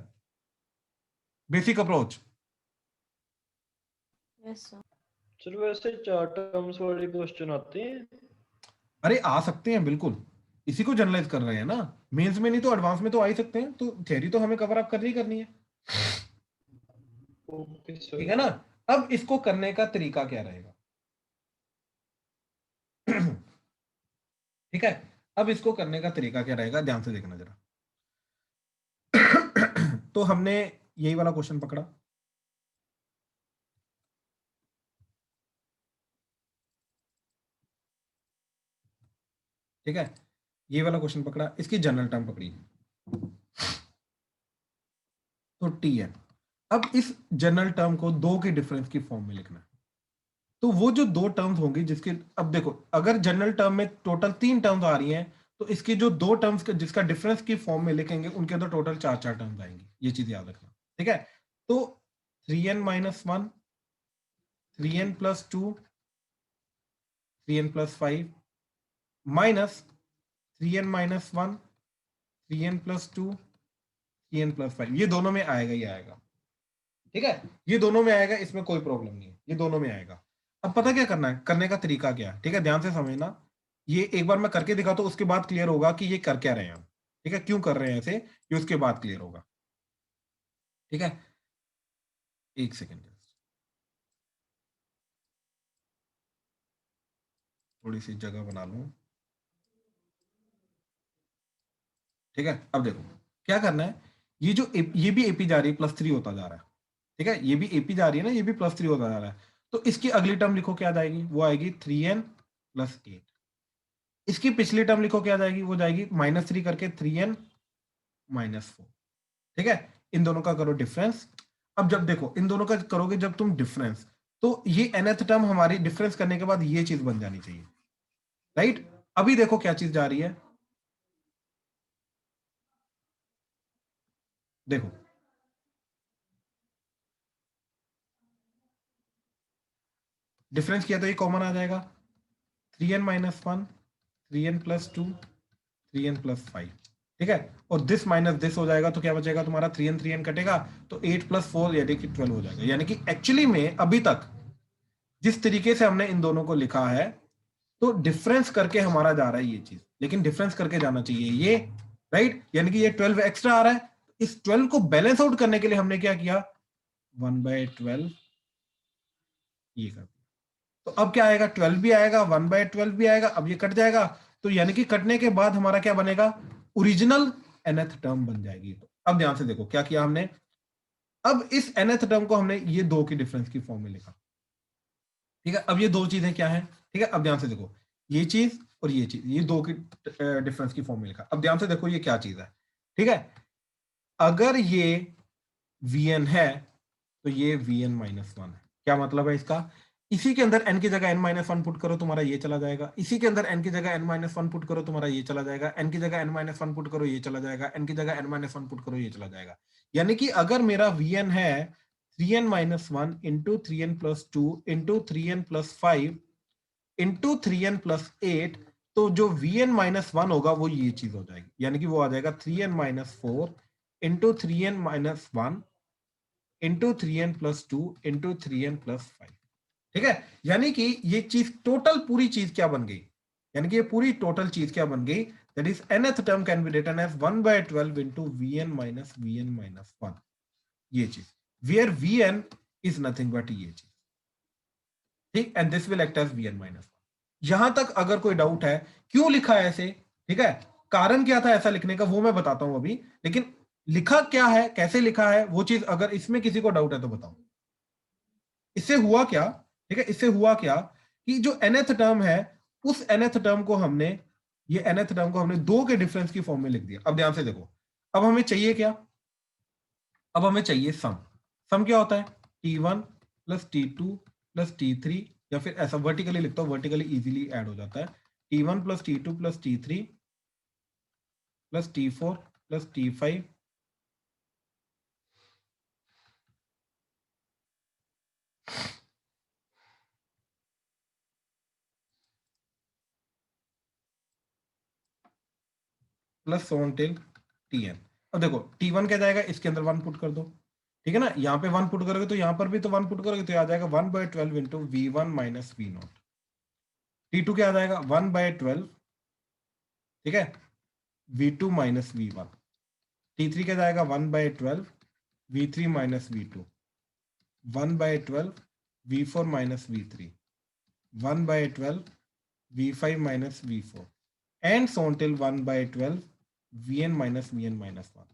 basic approach? Yes sir. Sir वैसे 4 टर्म्स वाले क्वेश्चन आते हैं? अरे आ सकते हैं बिल्कुल, इसी को जनरलाइज कर रहे हैं ना, मेंस में नहीं तो एडवांस में तो आ ही सकते हैं। तो थ्योरी तो हमें कवर अप करनी है, ओके ठीक सर। है ना। अब इसको करने का तरीका क्या रहेगा, ठीक है। अब इसको करने का तरीका क्या रहेगा, ध्यान से देखना जरा। तो हमने यही वाला क्वेश्चन पकड़ा, ठीक है, ये वाला क्वेश्चन पकड़ा, इसकी जनरल टर्म पकड़ी तो Tn। अब इस जनरल टर्म को दो के डिफरेंस की फॉर्म में लिखना है। तो वो जो दो टर्म्स होंगी जिसके, अब देखो अगर जनरल टर्म में टोटल 3 टर्म्स आ रही हैं तो इसकी जो दो टर्म्स जिसका डिफरेंस की फॉर्म में लिखेंगे उनके अंदर टोटल 4 टर्म्स आएंगी, ये चीज याद रखना, ठीक है। तो 3n - 1, 3n + 2, 3n + 5 minus 3n - 1, 3n + 2, 3n + 5, ये दोनों में आएगा ही आएगा, ठीक है। ये दोनों में आएगा, इसमें कोई प्रॉब्लम नहीं है, ये दोनों में आएगा। अब पता क्या करना है, करने का तरीका क्या है, ठीक है, ध्यान से समझना। ये एक बार मैं करके दिखाता हूं, उसके बाद क्लियर होगा कि ये कर क्या रहे हैं हम, ठीक है, क्यों कर रहे हैं ऐसे, ये उसके बाद क्लियर होगा, ठीक है। एक सेकेंड, थोड़ी सी जगह बना लूं, ठीक है। अब देखो क्या करना है, ये जो ये भी एपी जा रही है +3 होता जा रहा है, ठीक है, ये भी एपी जा रही है ना, ये भी +3 होता जा रहा है। तो इसकी अगली टर्म लिखो क्या जाएगी, वो आएगी 3n + 8। इसकी पिछली टर्म लिखो क्या जाएगी, वो जाएगी -3 करके 3n - 4, ठीक है। इन दोनों का करो डिफरेंस। अब जब देखो इन दोनों का करोगे जब तुम डिफरेंस, तो ये nth टर्म हमारी डिफरेंस करने के बाद ये चीज बन जानी चाहिए, राइट। अभी देखो क्या चीज जा रही है, देखो डिफरेंस किया तो ये कॉमन आ जाएगा, 3n - 1, 3n + 2, 3n + 5, ठीक है। और दिस माइनस दिस हो जाएगा तो क्या बचेगा तुम्हारा, 3n कटेगा तो 8 + 4 यानी कि 12 हो जाएगा। यानी कि एक्चुअली में अभी तक जिस तरीके से हमने इन दोनों को लिखा है, तो डिफरेंस करके हमारा जा रहा है ये चीज, लेकिन डिफरेंस करके जाना चाहिए ये, राइट, यानी कि ये 12 एक्स्ट्रा आ रहा है। इस 12 को बैलेंस आउट करने के लिए हमने क्या किया, 1/12 ये कर दिया। तो अब क्या आएगा, 12 भी आएगा, 1/12 भी आएगा। अब ये कट जाएगा, तो यानी कि कटने के बाद हमारा क्या बनेगा, ओरिजिनल nth टर्म बन जाएगी। तो अब ध्यान से देखो क्या किया हमने, अब इस nth टर्म को हमने ये दो की डिफरेंस की फॉर्म में लिखा, ठीक है। अब ये दो चीजें क्या है, ठीक है, अब ध्यान से देखो, ये चीज और ये चीज, ये दो की डिफरेंस की फॉर्म में लिखा। अब ध्यान से देखो ये क्या चीज है, ठीक है। अगर ये vn है तो ये vn माइनस 1 है। क्या मतलब है इसका, इसी के अंदर n की जगह n-1 पुट करो, तुम्हारा ये चला जाएगा। इसी के अंदर n की जगह n-1 पुट करो, तुम्हारा ये चला जाएगा। n की जगह n-1 पुट करो, ये चला जाएगा। n की जगह n-1 पुट करो, ये चला जाएगा। यानी कि अगर मेरा vn है 3n-1 into 3n plus 2 into 3n plus 5 into 3n plus 8, तो जो vn-1 होगा वो ये चीज हो जाएगी, यानी कि वो आ जाएगा 3n-4 into 3n-1 into 3n plus 2 into 3n plus 5, ठीक है। यानी कि ये चीज टोटल पूरी चीज क्या बन गई, यानी कि ये पूरी टोटल चीज क्या बन गई, that is nth term can be written as 1/12 into vn minus 1, ये चीज, where vn is nothing but ये चीज, ठीक, and this will act as vn-1। यहां तक अगर कोई डाउट है क्यों लिखा है ऐसे, ठीक है, कारण क्या था ऐसा लिखने का वो मैं बताता हूं अभी, लेकिन लिखा क्या है, कैसे लिखा है वो चीज, अगर इसमें किसी को डाउट है तो बताओ। इससे हुआ क्या, ठीक है, इससे हुआ क्या कि जो nth टर्म है उस nth टर्म को हमने, ये nth टर्म को हमने दो के डिफरेंस की फॉर्म में लिख दिया। अब ध्यान से देखो, अब हमें चाहिए क्या, अब हमें चाहिए सम। सम क्या होता है, t1 plus t2 plus t3, या फिर ऐसा वर्टिकली लिखता हूं, वर्टिकली इजीली ऐड हो जाता है, t1 plus t2 plus t3 plus t4 plus t5 plus so on till tn। अब देखो t1 क्या जाएगा, इसके अंदर 1 पुट कर दो, ठीक है ना, यहाँ पे 1 पुट करोगे तो यहाँ पर भी तो 1 पुट करोगे, तो आ जाएगा 1/12 into v1 minus v0। t2 क्या आ जाएगा 1/12, ठीक है, v2 माइनस v1। t3 क्या जाएगा 1/12 v3 minus v2, 1/12 v4 minus v3, 1/12 v5 minus v4, and so on till 1/12 vn minus vn-1।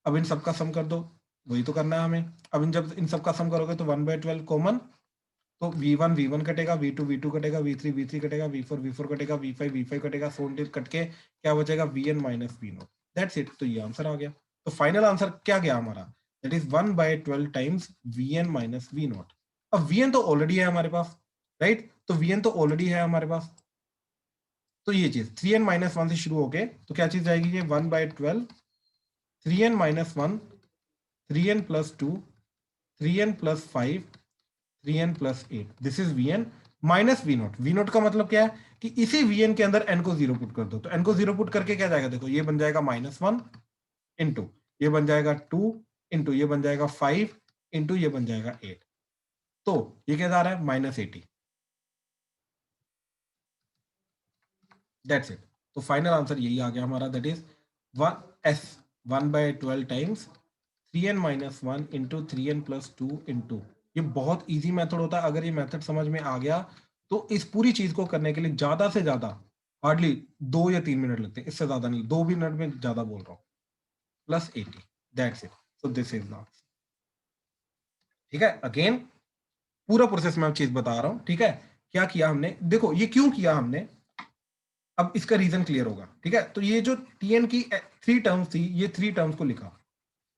अब इन सबका सम कर दो, वही तो करना है हमें। अब जब इन सबका सम करोगे तो 1/12 कॉमन, तो v1 v1 कटेगा, v2 v2 कटेगा, v3 v3 कटेगा, v4 v4 कटेगा, v5 v5 कटेगा, सो ऑन टिल कट के क्या बचेगा vn minus v0। That's it, तो ये आंसर आ गया। तो फाइनल आंसर क्या गया हमारा, that is 1/12 times vn minus v0। अब vn तो ऑलरेडी है हमारे पास, राइट, तो vn तो ऑलरेडी है हमारे पास, तो ये चीज 3n-1 से शुरू होके तो क्या चीज जाएगी, ये 1/12 3n-1 3n plus 2 3n plus 5 3n plus 8, this is vn minus v0। v0 का मतलब क्या है कि इसी vn के अंदर n को 0 पुट कर दो, तो n को 0 पुट करके क्या जाएगा, देखो ये बन जाएगा -1 इंटू ये बन जाएगा 2 इंटू ये बन जाएगा 5 इंटू ये बन जाएगा 8, तो ये क्या जा रहा है -80। दैट्स इट, तो फाइनल आंसर यही आ गया हमारा, that is 1/12 times 3n-1 into 3n plus 2 into, ये बहुत इजी मेथड होता है। अगर ये मेथड समझ में आ गया तो इस पूरी चीज को करने के लिए ज्यादा से ज्यादा हार्डली 2 या 3 मिनट लगते हैं, इससे ज्यादा नहीं, 2 मिनट में ज्यादा बोल रहा हूँ, plus 80, that's it, so this is the, ठीक है। अगेन पूरा प्रोसेस मैं चीज बता रहा हूँ, ठीक है, क्या किया हमने, देखो ये क्यों किया हमने, अब इसका रीजन क्लियर होगा, ठीक है। तो ये जो tn की 3 टर्म्स थी, ये 3 टर्म्स को लिखा,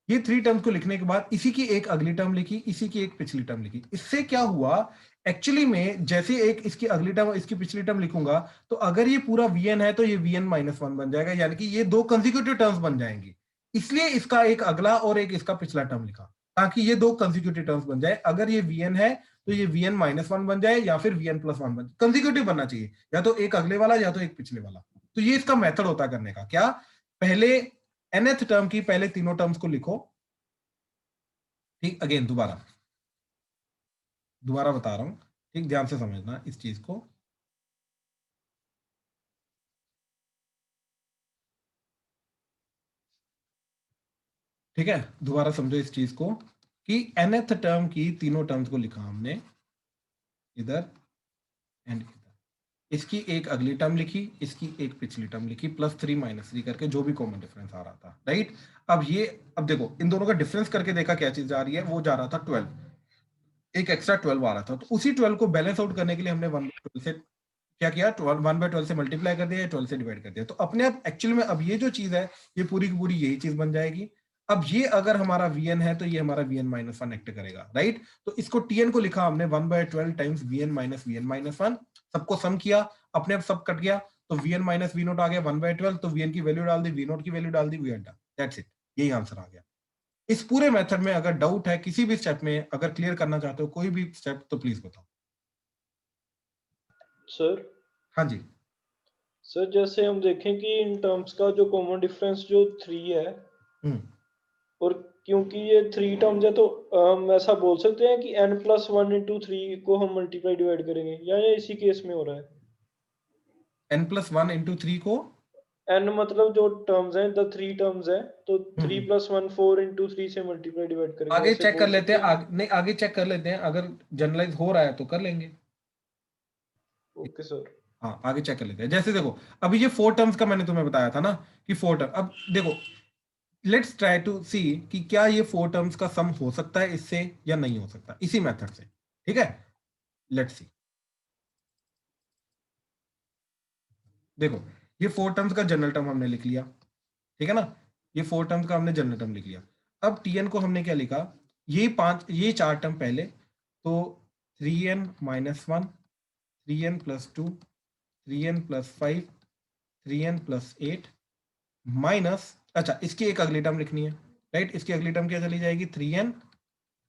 ये 3 टर्म्स को लिखने के बाद इसी की एक अगली टर्म लिखी, इसी की एक पिछली टर्म लिखी। इससे क्या हुआ, एक्चुअली में जैसे एक इसकी अगली टर्म और इसकी पिछली टर्म लिखूंगा, तो अगर ये पूरा vn है तो ये vn-1 बन जाएगा, यानी कि ये 2 कंसेक्यूटिव टर्म्स बन जाएंगी। इसलिए इसका एक अगला और एक इसका पिछला टर्म लिखा, ताकि ये 2 कंसेक्यूटिव टर्म्स बन जाए। अगर ये vn है तो ये vn-1 बन जाए, या फिर vn+1 बन जाए, कंसेक्यूटिव बनना चाहिए, या तो एक अगले वाला या तो एक पिछले वाला। तो ये इसका मेथड होता करने का, क्या, पहले nth टर्म की पहले तीनों टर्म्स को लिखो, ठीक, अगेन दोबारा बता रहा हूं, ठीक, ध्यान से समझना इस चीज को। ठीक है, दोबारा समझो इस चीज को कि nth टर्म की तीनों टर्म्स को लिखा हमने इधर एंड इधर, इसकी एक अगली टर्म लिखी, इसकी एक पिछली टर्म लिखी, +3 -3 करके जो भी कॉमन डिफरेंस आ रहा था, राइट। अब देखो इन दोनों का डिफरेंस करके देखा क्या चीज आ रही है, वो जा रहा था 12, एक एक्स्ट्रा 12 आ रहा था, तो उसी 12 को बैलेंस आउट करने के लिए हमने 1/12 से क्या किया, 1/12 से मल्टीप्लाई कर दिया, 12 से डिवाइड कर दिया, तो अपने आप एक्चुअली में अब ये जो चीज है ये पूरी की पूरी यही चीज बन जाएगी। अब ये अगर हमारा Vn है तो ये हमारा Vn-1 एक्ट करेगा, राइट। तो इसको Tn को लिखा हमने 1/12 टाइम्स Vn-1, सबको सम किया, अपने आप सब कट गया, तो Vn - V0 आ गया 1/12, तो Vn की वैल्यू डाल दी, V0 की वैल्यू डाल दी, we are done, that's it, यही आंसर आ गया। इस पूरे मेथड में अगर डाउट है किसी भी स्टेप में, अगर क्लियर करना चाहते हो कोई भी स्टेप, तो प्लीज बताओ। सर हाँ जी, सर जैसे हम देखें कि इन टर्म्स का जो कॉमन डिफरेंस जो 3 है, हम्म, और क्योंकि ये 3 टर्म्स है तो हम ऐसा बोल सकते हैं कि n+1 into 3 को हम मल्टीप्लाई डिवाइड करेंगे, या ये इसी केस में हो रहा है? n+1 into 3 को n मतलब जो टर्म्स हैं, द 3 टर्म्स है, तो 3 + 1 4 into 3 से मल्टीप्लाई डिवाइड करेंगे, आगे ऐसे चेक कर बोल लेते हैं, सकते हैं? नहीं आगे चेक कर लेते हैं, अगर जनरलाइज हो रहा है तो कर लेंगे। Okay sir. हाँ आगे चेक कर लेते हैं। जैसे देखो अभी ये 4 टर्म्स का मैंने तुम्हें बताया था ना कि 4 टर्म, अब देखो लेट्स ट्राई टू सी कि क्या ये 4 टर्म्स का सम हो सकता है इससे या नहीं हो सकता, इसी मेथड से, ठीक है। लेट्स सी, देखो ये 4 टर्म्स का जनरल टर्म हमने लिख लिया, ठीक है ना, ये 4 टर्म्स का हमने जनरल टर्म लिख लिया। अब Tn को हमने क्या लिखा, ये 4 टर्म पहले, तो 3n - 1, 3n + 2, 3n + 5, 3n + 8 minus, अच्छा इसकी एक अगली टर्म लिखनी है, राइट, इसकी अगली टर्म क्या चली जाएगी, 3n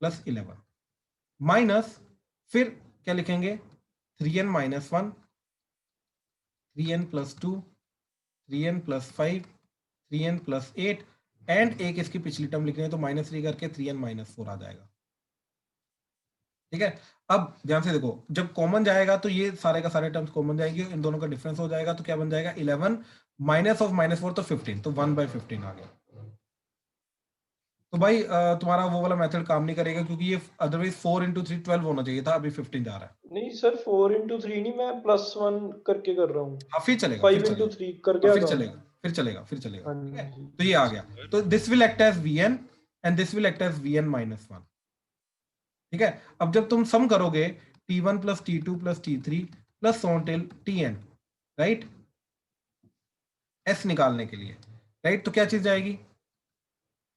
+ 11 माइनस, फिर क्या लिखेंगे, 3n - 1, 3n + 2, 3n + 5, 3n + 8 and एक इसकी पिछली टर्म लिखनी है, तो -3 करके 3n - 4 आ जाएगा, ठीक है। अब ध्यान से देखो, जब कॉमन जाएगा तो ये सारे का सारे टर्म्स कॉमन जाएंगे, इन दोनों का डिफरेंस हो जाएगा, तो क्या बन जाएगा, 11 माइनस ऑफ -4 तो 15, तो 1/15 आ गया। तो भाई तुम्हारा वो वाला मेथड काम नहीं करेगा, क्योंकि ये अदरवाइज 4 × 3 12 होना चाहिए था, अभी 15 जा रहा है। नहीं सर, 4 into 3 नहीं, मैं +1 करके कर रहा हूँ। हाँ फिर चलेगा, 5 into 3 कर हाँ, गया फिर काम। चलेगा, फिर चलेगा, फिर चलेगा, हाँ ठीक है। जी। तो ये आ गया, तो this will act as Vn and this will act as Vn - 1, ठीक है। अब जब तुम सम करोगे T1 + T2 + T3 + so on till Tn, right, S निकालने के लिए, राइट, तो क्या चीज जाएगी,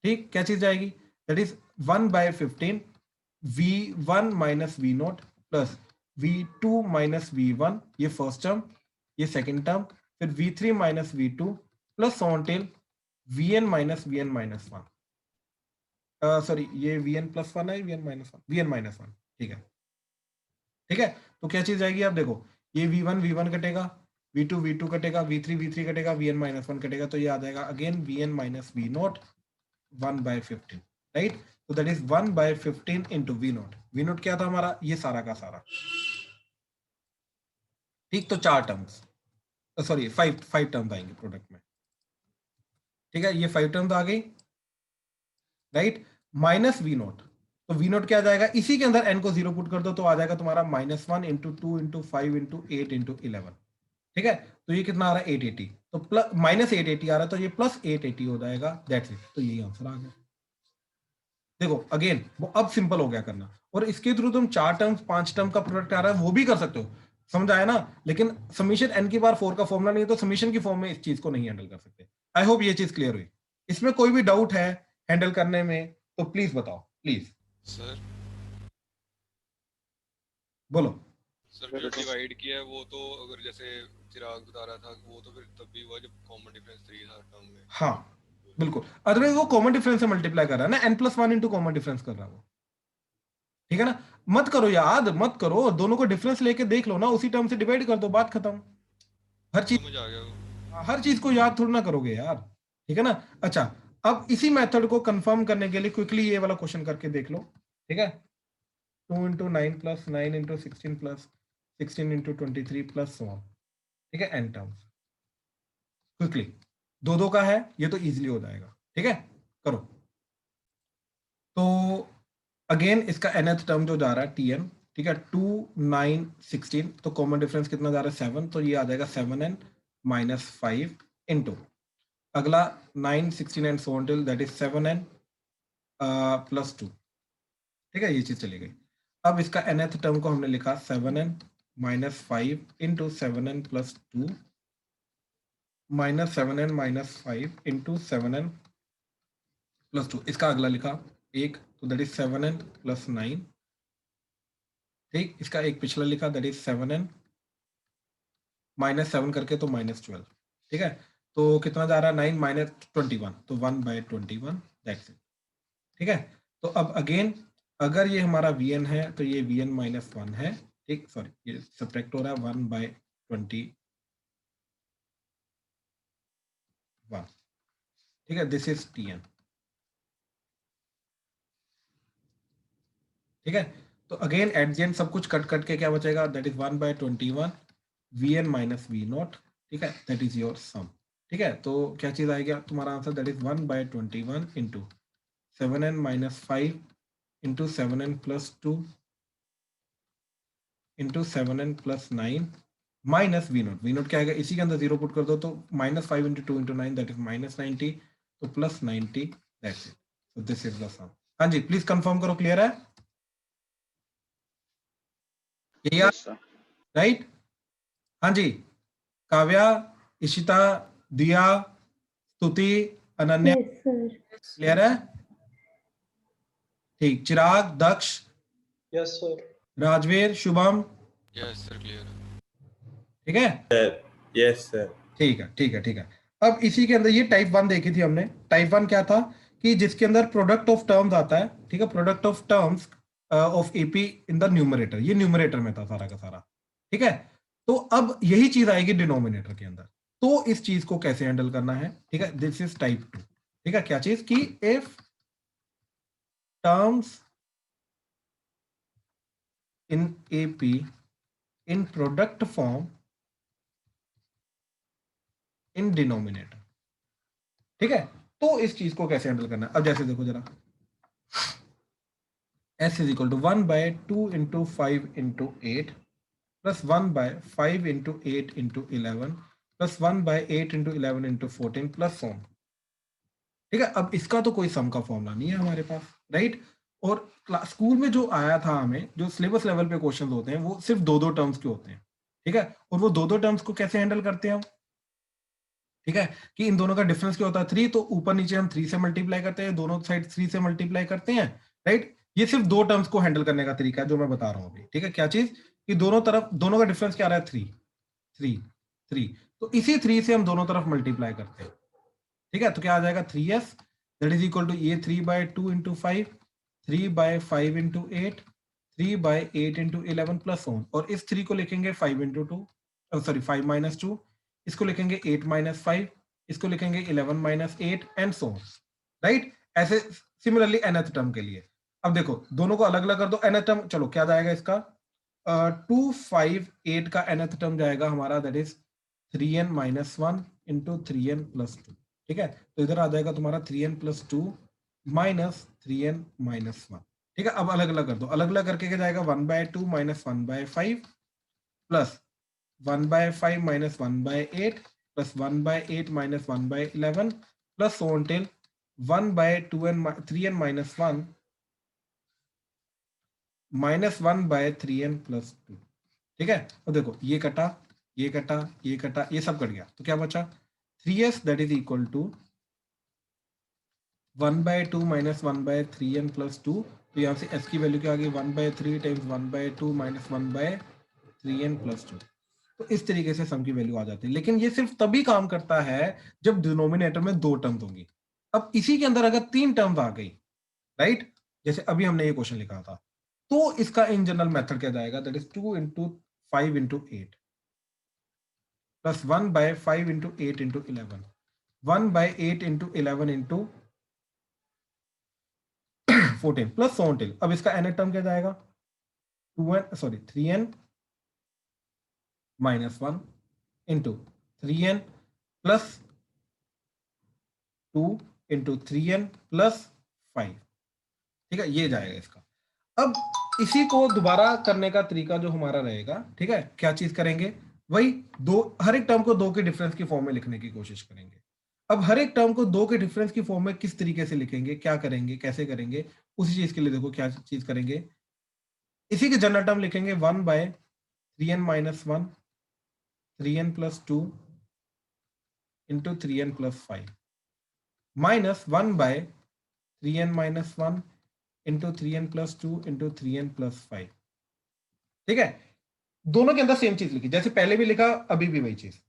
ठीक, क्या चीज जाएगी, that is 1/15 V1 - V0 plus V2 - V1, ये फर्स्ट टर्म, ये सेकंड टर्म, फिर V3 - V2 plus so on till Vn - Vn - 1, sorry ये Vn + 1 है, Vn - 1, Vn - 1, ठीक है, ठीक है। तो क्या चीज आएगी, आप देखो ये V1 V1 कटेगा, V2 V2 कटेगा, V3 V3 कटेगा, Vn - 1 कटेगा, तो ये आ जाएगा अगेन Vn - V0 1/15, राइट। तो that is 1/15 into V0, V0 क्या था हमारा, ये सारा का सारा, ठीक। तो 4 टर्म्स, सॉरी 5 टर्म्स आएंगे प्रोडक्ट में, ठीक है, ये 5 टर्म्स आ गई, राइट, माइनस V0, तो V0 क्या आ जाएगा, इसी के अंदर n को 0 पुट कर दो, तो आ जाएगा तुम्हारा -1 × 2 × 5 × 8 × 11, ठीक है। तो ये कितना आ रहा है, 880, तो प्लस -880 आ रहा है, तो ये +880 हो जाएगा, दैट्स इट, तो यही आंसर आ गया। देखो अगेन वो अब सिंपल हो गया करना, और इसके थ्रू तुम 4 टर्म्स 5 टर्म का प्रोडक्ट आ रहा है वो भी कर सकते हो, समझ आया ना। लेकिन समीशन n की बार 4 का फॉर्मूला नहीं है, तो समीशन की फॉर्म में इस चीज को नहीं हैंडल कर सकते। आई होप ये चीज क्लियर हुई। इसमें कोई भी डाउट है हैंडल करने में तो प्लीज बताओ, प्लीज सर बोलो। सर जो डिवाइड किया है वो तो अगर जैसे चिराग बता रहा था वो तो फिर तब भी हुआ जब कॉमन डिफरेंस 3 था टर्म में। हाँ बिल्कुल, अदरवाइज वो कॉमन डिफरेंस से मल्टीप्लाई कर रहा है ना, n+1 इंटू कॉमन डिफरेंस कर रहा है वो, ठीक है ना। मत करो याद, मत करो, दोनों को डिफरेंस लेके देख लो ना, उसी टर्म से डिवाइड कर दो, बात खत्म। हर चीज समझ आ गया वो। हर चीज को याद थोड़ा ना करोगे यार, ठीक है ना। अच्छा अब इसी मेथड को कंफर्म करने के लिए क्विकली ये वाला क्वेश्चन करके देख लो, ठीक है। 2 into 9 plus 9 into 16 plus 16 into 23 plus so on, ठीक है, n टर्म्स। क्विकली दो दो का है, ये तो इजीली हो जाएगा, ठीक है, करो। तो अगेन इसका nth टर्म जो जा रहा है tn, ठीक है, 2 9 16, तो कॉमन डिफरेंस कितना जा रहा है 7, तो ये आ जाएगा 7n minus 5 into अगला 9 16 and so on till that is 7n plus 2, ठीक है, ये चीज चली गई। अब इसका nth टर्म को हमने लिखा 7n minus 5 into 7n plus 2 minus 7n minus 5 into 7n plus 2, इसका अगला लिखा एक, तो दैट इज 7n plus 9, ठीक, इसका एक पिछला लिखा दैट इज 7n minus 7 करके तो -12, ठीक है, तो कितना जा रहा है 9 minus 21, तो 1/21, दैट्स इट, ठीक है। तो अब अगेन अगर ये हमारा vn है तो ये vn minus 1 है, ठीक, सॉरी ये सब्ट्रैक्ट हो रहा है 1/21, ठीक है, दिस इज tn, ठीक है। तो अगेन एट द एंड सब कुछ कट कट के क्या बचेगा, that is 1/21 vn minus v0, ठीक है, दैट इज योर सम, ठीक है। तो क्या चीज आएगा तुम्हारा answer, that is 1/21 into 7n minus 5 into 7n plus 2 into 7n plus 9 minus v0, v0 क्या आएगा, इसी के अंदर 0 पुट कर दो, तो -5 into 2 into 9 दैट इज -90, तो +90, that's it, so this is the sum. हाँ जी, प्लीज कंफर्म करो, क्लियर है? Yes, sir. राइट? हाँ जी, काव्या, इशिता, दिया, स्तुति, अनन्या, यस सर। क्लियर है? ठीक, Chirag, Daksh, yes sir. Rajveer, Shubham, yes sir, clear है। ठीक है, यस सर। ठीक है, ठीक है, ठीक है। अब इसी के अंदर ये टाइप 1 देखी थी हमने। टाइप 1 क्या था कि जिसके अंदर प्रोडक्ट ऑफ टर्म्स आता है, ठीक है, product of terms of AP in the numerator, ये न्यूमरेटर में था सारा का सारा, ठीक है। तो अब यही चीज आएगी डिनोमिनेटर के अंदर, तो इस चीज को कैसे हैंडल करना है, ठीक है, दिस इज टाइप 2, ठीक है। क्या चीज की, if terms in AP in product form in denominator, ठीक है, तो इस चीज को कैसे हैंडल करना है। अब जैसे देखो जरा, s is equal to 1/2 into 5 into 8 plus 1/5 into 8 into 11 plus 1/8 into 11 into 14 plus so on, ठीक है। अब इसका तो कोई सम का फॉर्मूला नहीं है हमारे पास, राइट। और स्कूल में जो आया था हमें, जो सिलेबस लेवल पे क्वेश्चंस होते हैं वो सिर्फ दो दो टर्म्स के होते हैं, ठीक है। और वो दो दो टर्म्स को कैसे हैंडल करते हैं हम, ठीक है, कि इन दोनों का डिफरेंस क्या होता है 3, तो ऊपर नीचे हम 3 से मल्टीप्लाई करते हैं, दोनों साइड 3 से मल्टीप्लाई करते हैं, राइट। ये सिर्फ दो टर्म्स को हैंडल करने का तरीका है जो मैं बता रहा हूं अभी, ठीक है। क्या चीज कि दोनों तरफ, दोनों का डिफरेंस क्या आ रहा है 3 3 3, तो इसी 3 से हम दोनों तरफ मल्टीप्लाई करते हैं, ठीक है। तो क्या आ जाएगा 3s that is equal to ये 3/2 into 5, 3/5 into 8, 3/8 into 11 plus on, और इस 3 को लिखेंगे 5 into 2, सॉरी 5 minus 2, इसको लिखेंगे 8 minus 5, इसको लिखेंगे 11 minus 8 and so on, right. ऐसे सिमिलरली nth टर्म के लिए अब देखो दोनों को अलग अलग कर दो। nth टर्म चलो क्या जाएगा इसका 258 का nth टर्म जाएगा हमारा, that is 3n minus 1 into 3n plus 2, ठीक है। तो इधर आ जाएगा तुम्हारा 3n plus 2 minus 3n minus 1, ठीक है। अब अलग अलग कर दो, अलग अलग करके क्या जाएगा 1/2 minus 1/5 plus 1/5 minus 1/8 plus 1/8 minus 1/11 plus so on till 1/2n 3n minus 1 minus 1/3n plus 2, ठीक है। और देखो ये कटा, ये कटा, ये कटा, ये सब कट गया, तो क्या बचा 3s that is equal to 1/2 minus 1/3n plus 2, तो यहाँ से s की वैल्यू क्या आ गई 1/3 times 1/2 minus 1/3n plus 2। तो इस तरीके से सम की वैल्यू आ जाती है, लेकिन ये सिर्फ तभी काम करता है जब डिनोमिनेटर में दो टर्म्स होंगी। अब इसी के अंदर अगर 3 टर्म्स आ गई, राइट, जैसे अभी हमने ये क्वेश्चन लिखा था, तो इसका इन जनरल मेथड क्या जाएगा, that is 2 into 5 into 8 plus 1/5 into 8 into 11, 1/8 into 11 into 14 plus so on till। अब इसका nth टर्म क्या जाएगा, 3n minus 1 into 3n plus 2 into 3n plus 5, ठीक है, ये जाएगा इसका। अब इसी को दोबारा करने का तरीका जो हमारा रहेगा, ठीक है, क्या चीज करेंगे, वही हर एक टर्म को 2 के डिफरेंस की फॉर्म में लिखने की कोशिश करेंगे। अब हर एक टर्म को 2 के डिफरेंस की फॉर्म में किस तरीके से लिखेंगे, क्या करेंगे, कैसे करेंगे, उसी चीज के लिए देखो क्या चीज करेंगे। इसी के जनरल टर्म लिखेंगे 1 by 3n minus 1 3n plus 2 into 3n plus 5 minus 1 by 3n minus 1 into 3n plus 2 into 3n plus 5, ठीक है, दोनों के अंदर सेम चीज लिखी, जैसे पहले भी लिखा अभी भी वही चीज,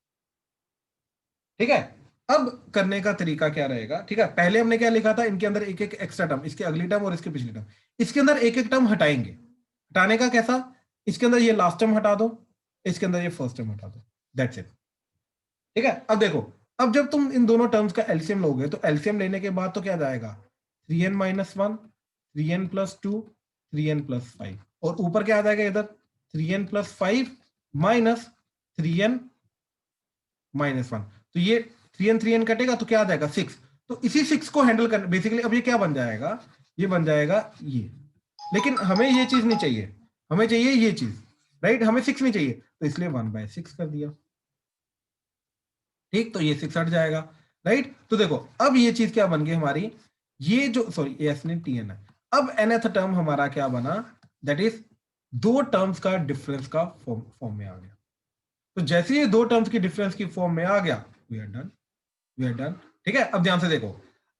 ठीक है। अब करने का तरीका क्या रहेगा, ठीक है, पहले हमने क्या लिखा था, इनके अंदर एक एक एक्स्ट्रा टर्म, इसके अगली टर्म और इसके पिछली टर्म, इसके अंदर एक एक टर्म हटाएंगे। हटाने का कैसा, इसके अंदर ये लास्ट टर्म हटा दो, इसके अंदर ये फर्स्ट टर्म हटा दो, दैट्स इट, ठीक है। अब देखो, अब जब तुम इन दोनों टर्म्स का एलसीएम लोगे तो एलसीएम लेने के बाद तो क्या जाएगा, 3n minus 1 3n plus 2 3n plus 5, और ऊपर क्या आ जाएगा इधर 3n plus 5 minus 3n minus 1, तो ये 3n कटेगा तो क्या आ जाएगा 6, तो इसी 6 को हैंडल करना बेसिकली। अब ये क्या बन जाएगा, ये बन जाएगा ये, लेकिन हमें ये चीज नहीं चाहिए, हमें चाहिए ये चीज, राइट, हमें 6 नहीं चाहिए, तो इसलिए 1/6 कर दिया, ठीक, तो ये 6 हट जाएगा, राइट। तो देखो अब ये चीज क्या बन गई हमारी, ये जो सॉरी एस ने tn है, अब nth टर्म हमारा क्या बना, दैट इज 2 टर्म्स का डिफरेंस का फॉर्म में आ गया। तो जैसे ये 2 टर्म्स की डिफरेंस की फॉर्म में आ गया, वी आर डन, ठीक है। अब ध्यान से देखो,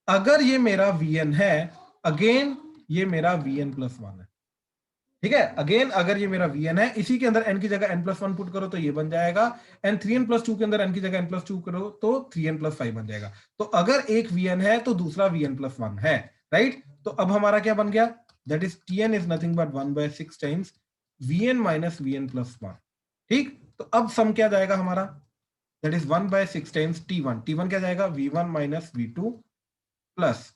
अगर ये मेरा vn है, अगेन ये मेरा vn plus 1 है, ठीक है, अगेन अगर ये मेरा vn है, इसी के अंदर n की जगह n plus 1 पुट करो तो ये बन जाएगा, n 3n plus 2 के अंदर n की जगह n plus 2 करो तो 3n plus 5 बन जाएगा। तो अगर एक vn है तो दूसरा vn plus 1 है, राइट। तो अब हमारा क्या बन गया, that is tn is nothing but 1/6 times vn minus vn plus 1, ठीक। तो अब सम क्या जाएगा हमारा, दैट इज 1/6 टाइम्स t1 क्या जाएगा, v1 minus v2 plus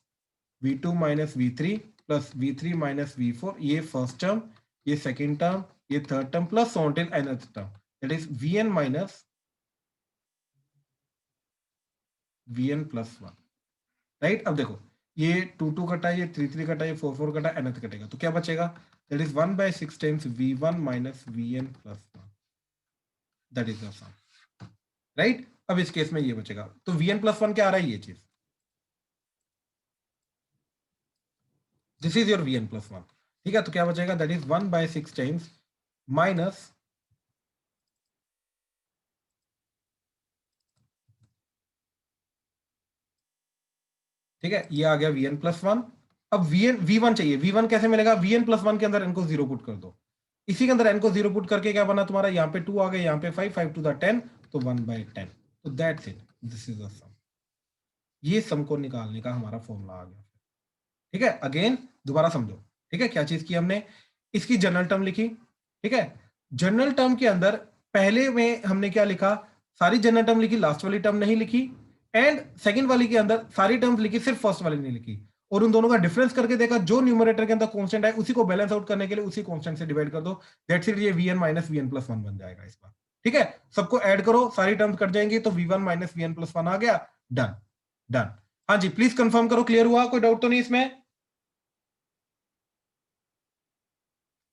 v2 minus v3 plus v3 minus v4, ये फर्स्ट टर्म, ये सेकेंड टर्म, ये third term, plus on till nth term, that is vn minus vn plus 1, right. अब देखो ये 2 कटा, ये 3 कटा, ये 4 कटा, nth कटेगा तो क्या बचेगा, that is 1/6 times v1 minus vn plus 1, that is the sum, right. अब इस केस में ये बचेगा, तो vn plus 1 क्या आ रहा है, ये चीज, this is your vn plus 1, ठीक है। तो क्या बचेगा, दैट इज 1/6 टाइम्स माइनस ठीक है, ये आ गया vn plus 1। अब v1 चाहिए, v1 कैसे मिलेगा, vn plus 1 के अंदर n को 0 पुट कर दो, इसी के अंदर n को 0 पुट करके क्या बना तुम्हारा, यहाँ पे 2 आ गए, यहाँ पे 5 to the 10, तो 1/10, तो that's it, this is the sum. ये सम को निकालने का हमारा फॉर्मूला आ गया, ठीक है। अगेन दोबारा समझो, ठीक है, क्या चीज की हमने, इसकी जनरल टर्म लिखी, ठीक है। जनरल टर्म के अंदर पहले में हमने क्या लिखा, सारी जनरल टर्म लिखी, लास्ट वाली टर्म नहीं लिखी, एंड सेकंड वाली के अंदर सारी टर्म्स लिखी, सिर्फ फर्स्ट वाली नहीं लिखी, और उन दोनों का डिफरेंस करके देखा, जो न्यूमरेटर के अंदर कांस्टेंट है उसी को बैलेंस आउट करने के लिए उसी कांस्टेंट से डिवाइड कर दो, दैट्स इट, ये vn minus vn plus 1 बन जाएगा इस बार, ठीक है। सबको ऐड करो, सारी टर्म्स कट जाएंगी, तो v1 minus vn plus 1 आ गया, डन। हाँ जी, प्लीज कंफर्म करो, क्लियर हुआ, कोई डाउट तो नहीं इसमें,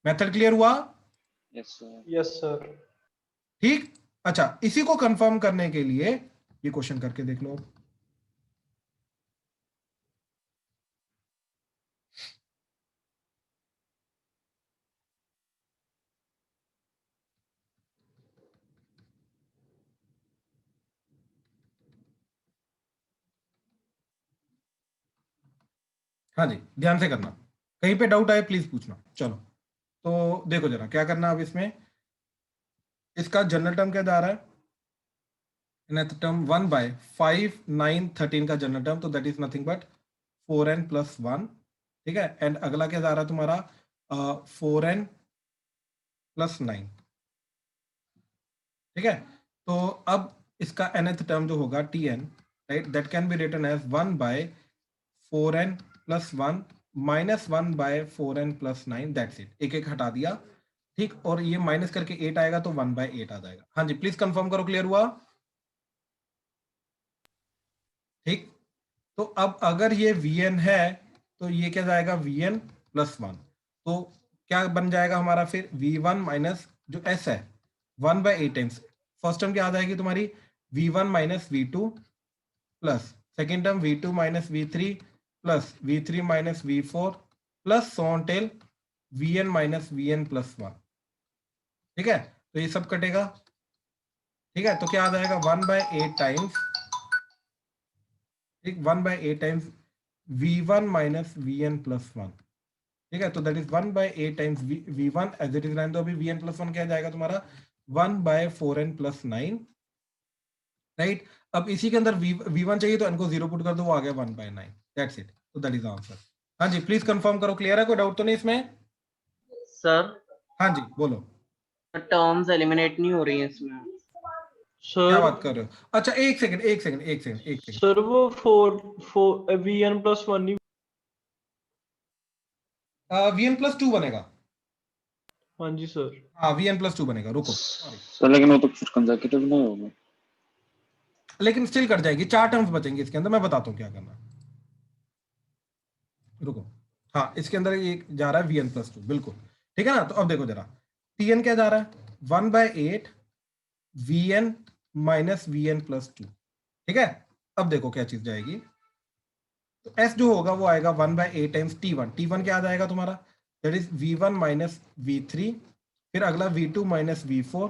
मेथड क्लियर हुआ, यस सर। ठीक। अच्छा, इसी को कंफर्म करने के लिए ये क्वेश्चन करके देख लो। हाँ जी, ध्यान से करना, कहीं पे डाउट आए प्लीज पूछना। चलो तो देखो जरा क्या करना, अब इसमें इसका जनरल टर्म क्या जा रहा है, nth टर्म 1/5 9 13 का जनरल टर्म, तो that is nothing but 4n plus 1, ठीक है। एंड अगला क्या जा रहा है तुम्हारा 4n plus 9, ठीक है। तो अब इसका nth टर्म जो होगा tn, right, that can be written as 1/4n plus 1 minus 1/4n plus 9, that's it, एक एक हटा दिया, ठीक, और ये माइनस करके 8 आएगा तो 1/8 आ जाएगा। हाँ जी प्लीज कंफर्म करो, क्लियर हुआ? ठीक, तो अब अगर ये Vn है तो ये क्या जाएगा Vn प्लस 1, तो क्या बन जाएगा हमारा फिर V1 माइनस जो S है 1/8 टाइम्स, फर्स्ट टर्म क्या आ जाएगी तुम्हारी V1 minus V2 plus second term V2 minus V3 plus V3 minus V4 plus so on till Vn minus Vn plus 1। ठीक है, तो ये सब कटेगा। ठीक है, तो क्या आ जाएगा 1/8 टाइम्स, ठीक 1/8 times V1 minus Vn plus 1। ठीक है, तो that is 1/8 times V1 as it is 9, तो अभी Vn प्लस 1 क्या जाएगा तुम्हारा 1/4n प्लस 9। राइट, अब इसी के अंदर V1 चाहिए तो इनको 0 पुट कर दो, वो आ गया 1/9। दैट्स इट, तो दैट इज आंसर। हाँ जी प्लीज कंफर्म करो, क्लियर है, कोई डाउट तो नहीं इसमें? सर हाँ जी बोलो, टर्म्स एलिमिनेट नहीं हो रही हैं इसमें। क्या सर बात कर रहे हो? अच्छा एक सेकंड सर वो 4 Vn प्लस 1 नहीं। Vn प्लस 2 बनेगा। हाँ जी सर। हाँ Vn प्लस 2 बनेगा, रुको सर लेकिन वो तो फिर कंसेक्यूटिव नहीं होगा। लेकिन स्टिल कट जाएगी, 4 टर्म्स बचेंगे इसके अंदर, मैं बताता हूँ क्या करना। रुको, हाँ इसके अंदर एक जा रहा है Vn प्लस 2, बिल्कुल ठीक है ना। तो अब देखो जरा Tn क्या जा रहा है 1/8 Vn माइनस Vn प्लस 2। ठीक है, अब देखो क्या चीज जाएगी, तो S जो होगा वो आएगा 1/8 टाइम्स T1। T1 क्या आ जाएगा तुम्हारा, that is V1 minus V3, फिर अगला V2 minus V4,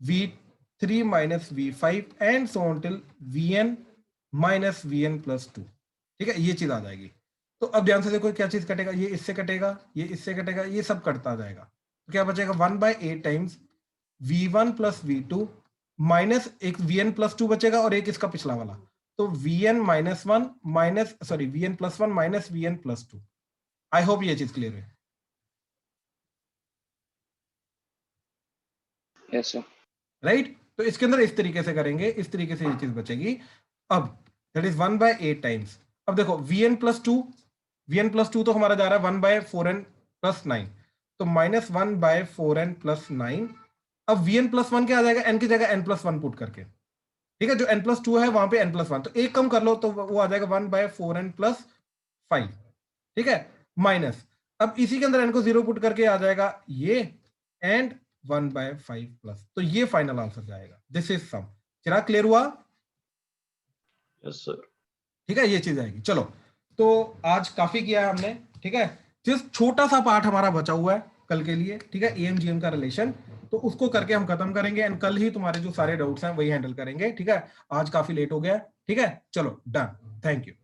V3 minus V5 and so on till Vn minus Vn plus 2। ठीक है, ये चीज आ जाएगी। तो अब ध्यान से देखो क्या चीज कटेगा, ये इससे कटेगा, ये इससे कटेगा, ये सब कटता जाएगा, तो क्या बचेगा 1/8 times V1 plus V2 minus एक Vn प्लस 2 बचेगा और एक इसका पिछला वाला, तो Vn minus 1 minus sorry Vn plus 1 minus Vn plus 2। I hope ये चीज क्लियर है। Yes sir. राइट, तो इसके अंदर इस तरीके से करेंगे, इस तरीके से ये चीज बचेगी। अब दैट इज 1/8 टाइम्स, अब देखो Vn प्लस 2 तो हमारा जा रहा है 1/4n प्लस 9, तो माइनस 1/4n प्लस 9। अब Vn प्लस 1 क्या आ जाएगा, n की जगह n प्लस 1 पुट करके। ठीक है, जो n प्लस 2 है वहां पे n प्लस 1, तो एक कम कर लो तो वो आ जाएगा 1/4n प्लस 5। ठीक है, माइनस अब इसी के अंदर n को 0 पुट करके आ जाएगा ये एंड 1/5 प्लस, तो ये फाइनल आंसर जाएगा। This is sum. Chirag clear हुआ? Yes sir. ठीक है, ये चीज आएगी। चलो, तो आज काफी किया है हमने। ठीक है, जस्ट छोटा सा पार्ट हमारा बचा हुआ है कल के लिए। ठीक है, AMGM का रिलेशन, तो उसको करके हम खत्म करेंगे एंड कल ही तुम्हारे जो सारे डाउट्स हैं वही हैंडल करेंगे। ठीक है, आज काफी लेट हो गया। ठीक है, चलो डन, थैंक यू।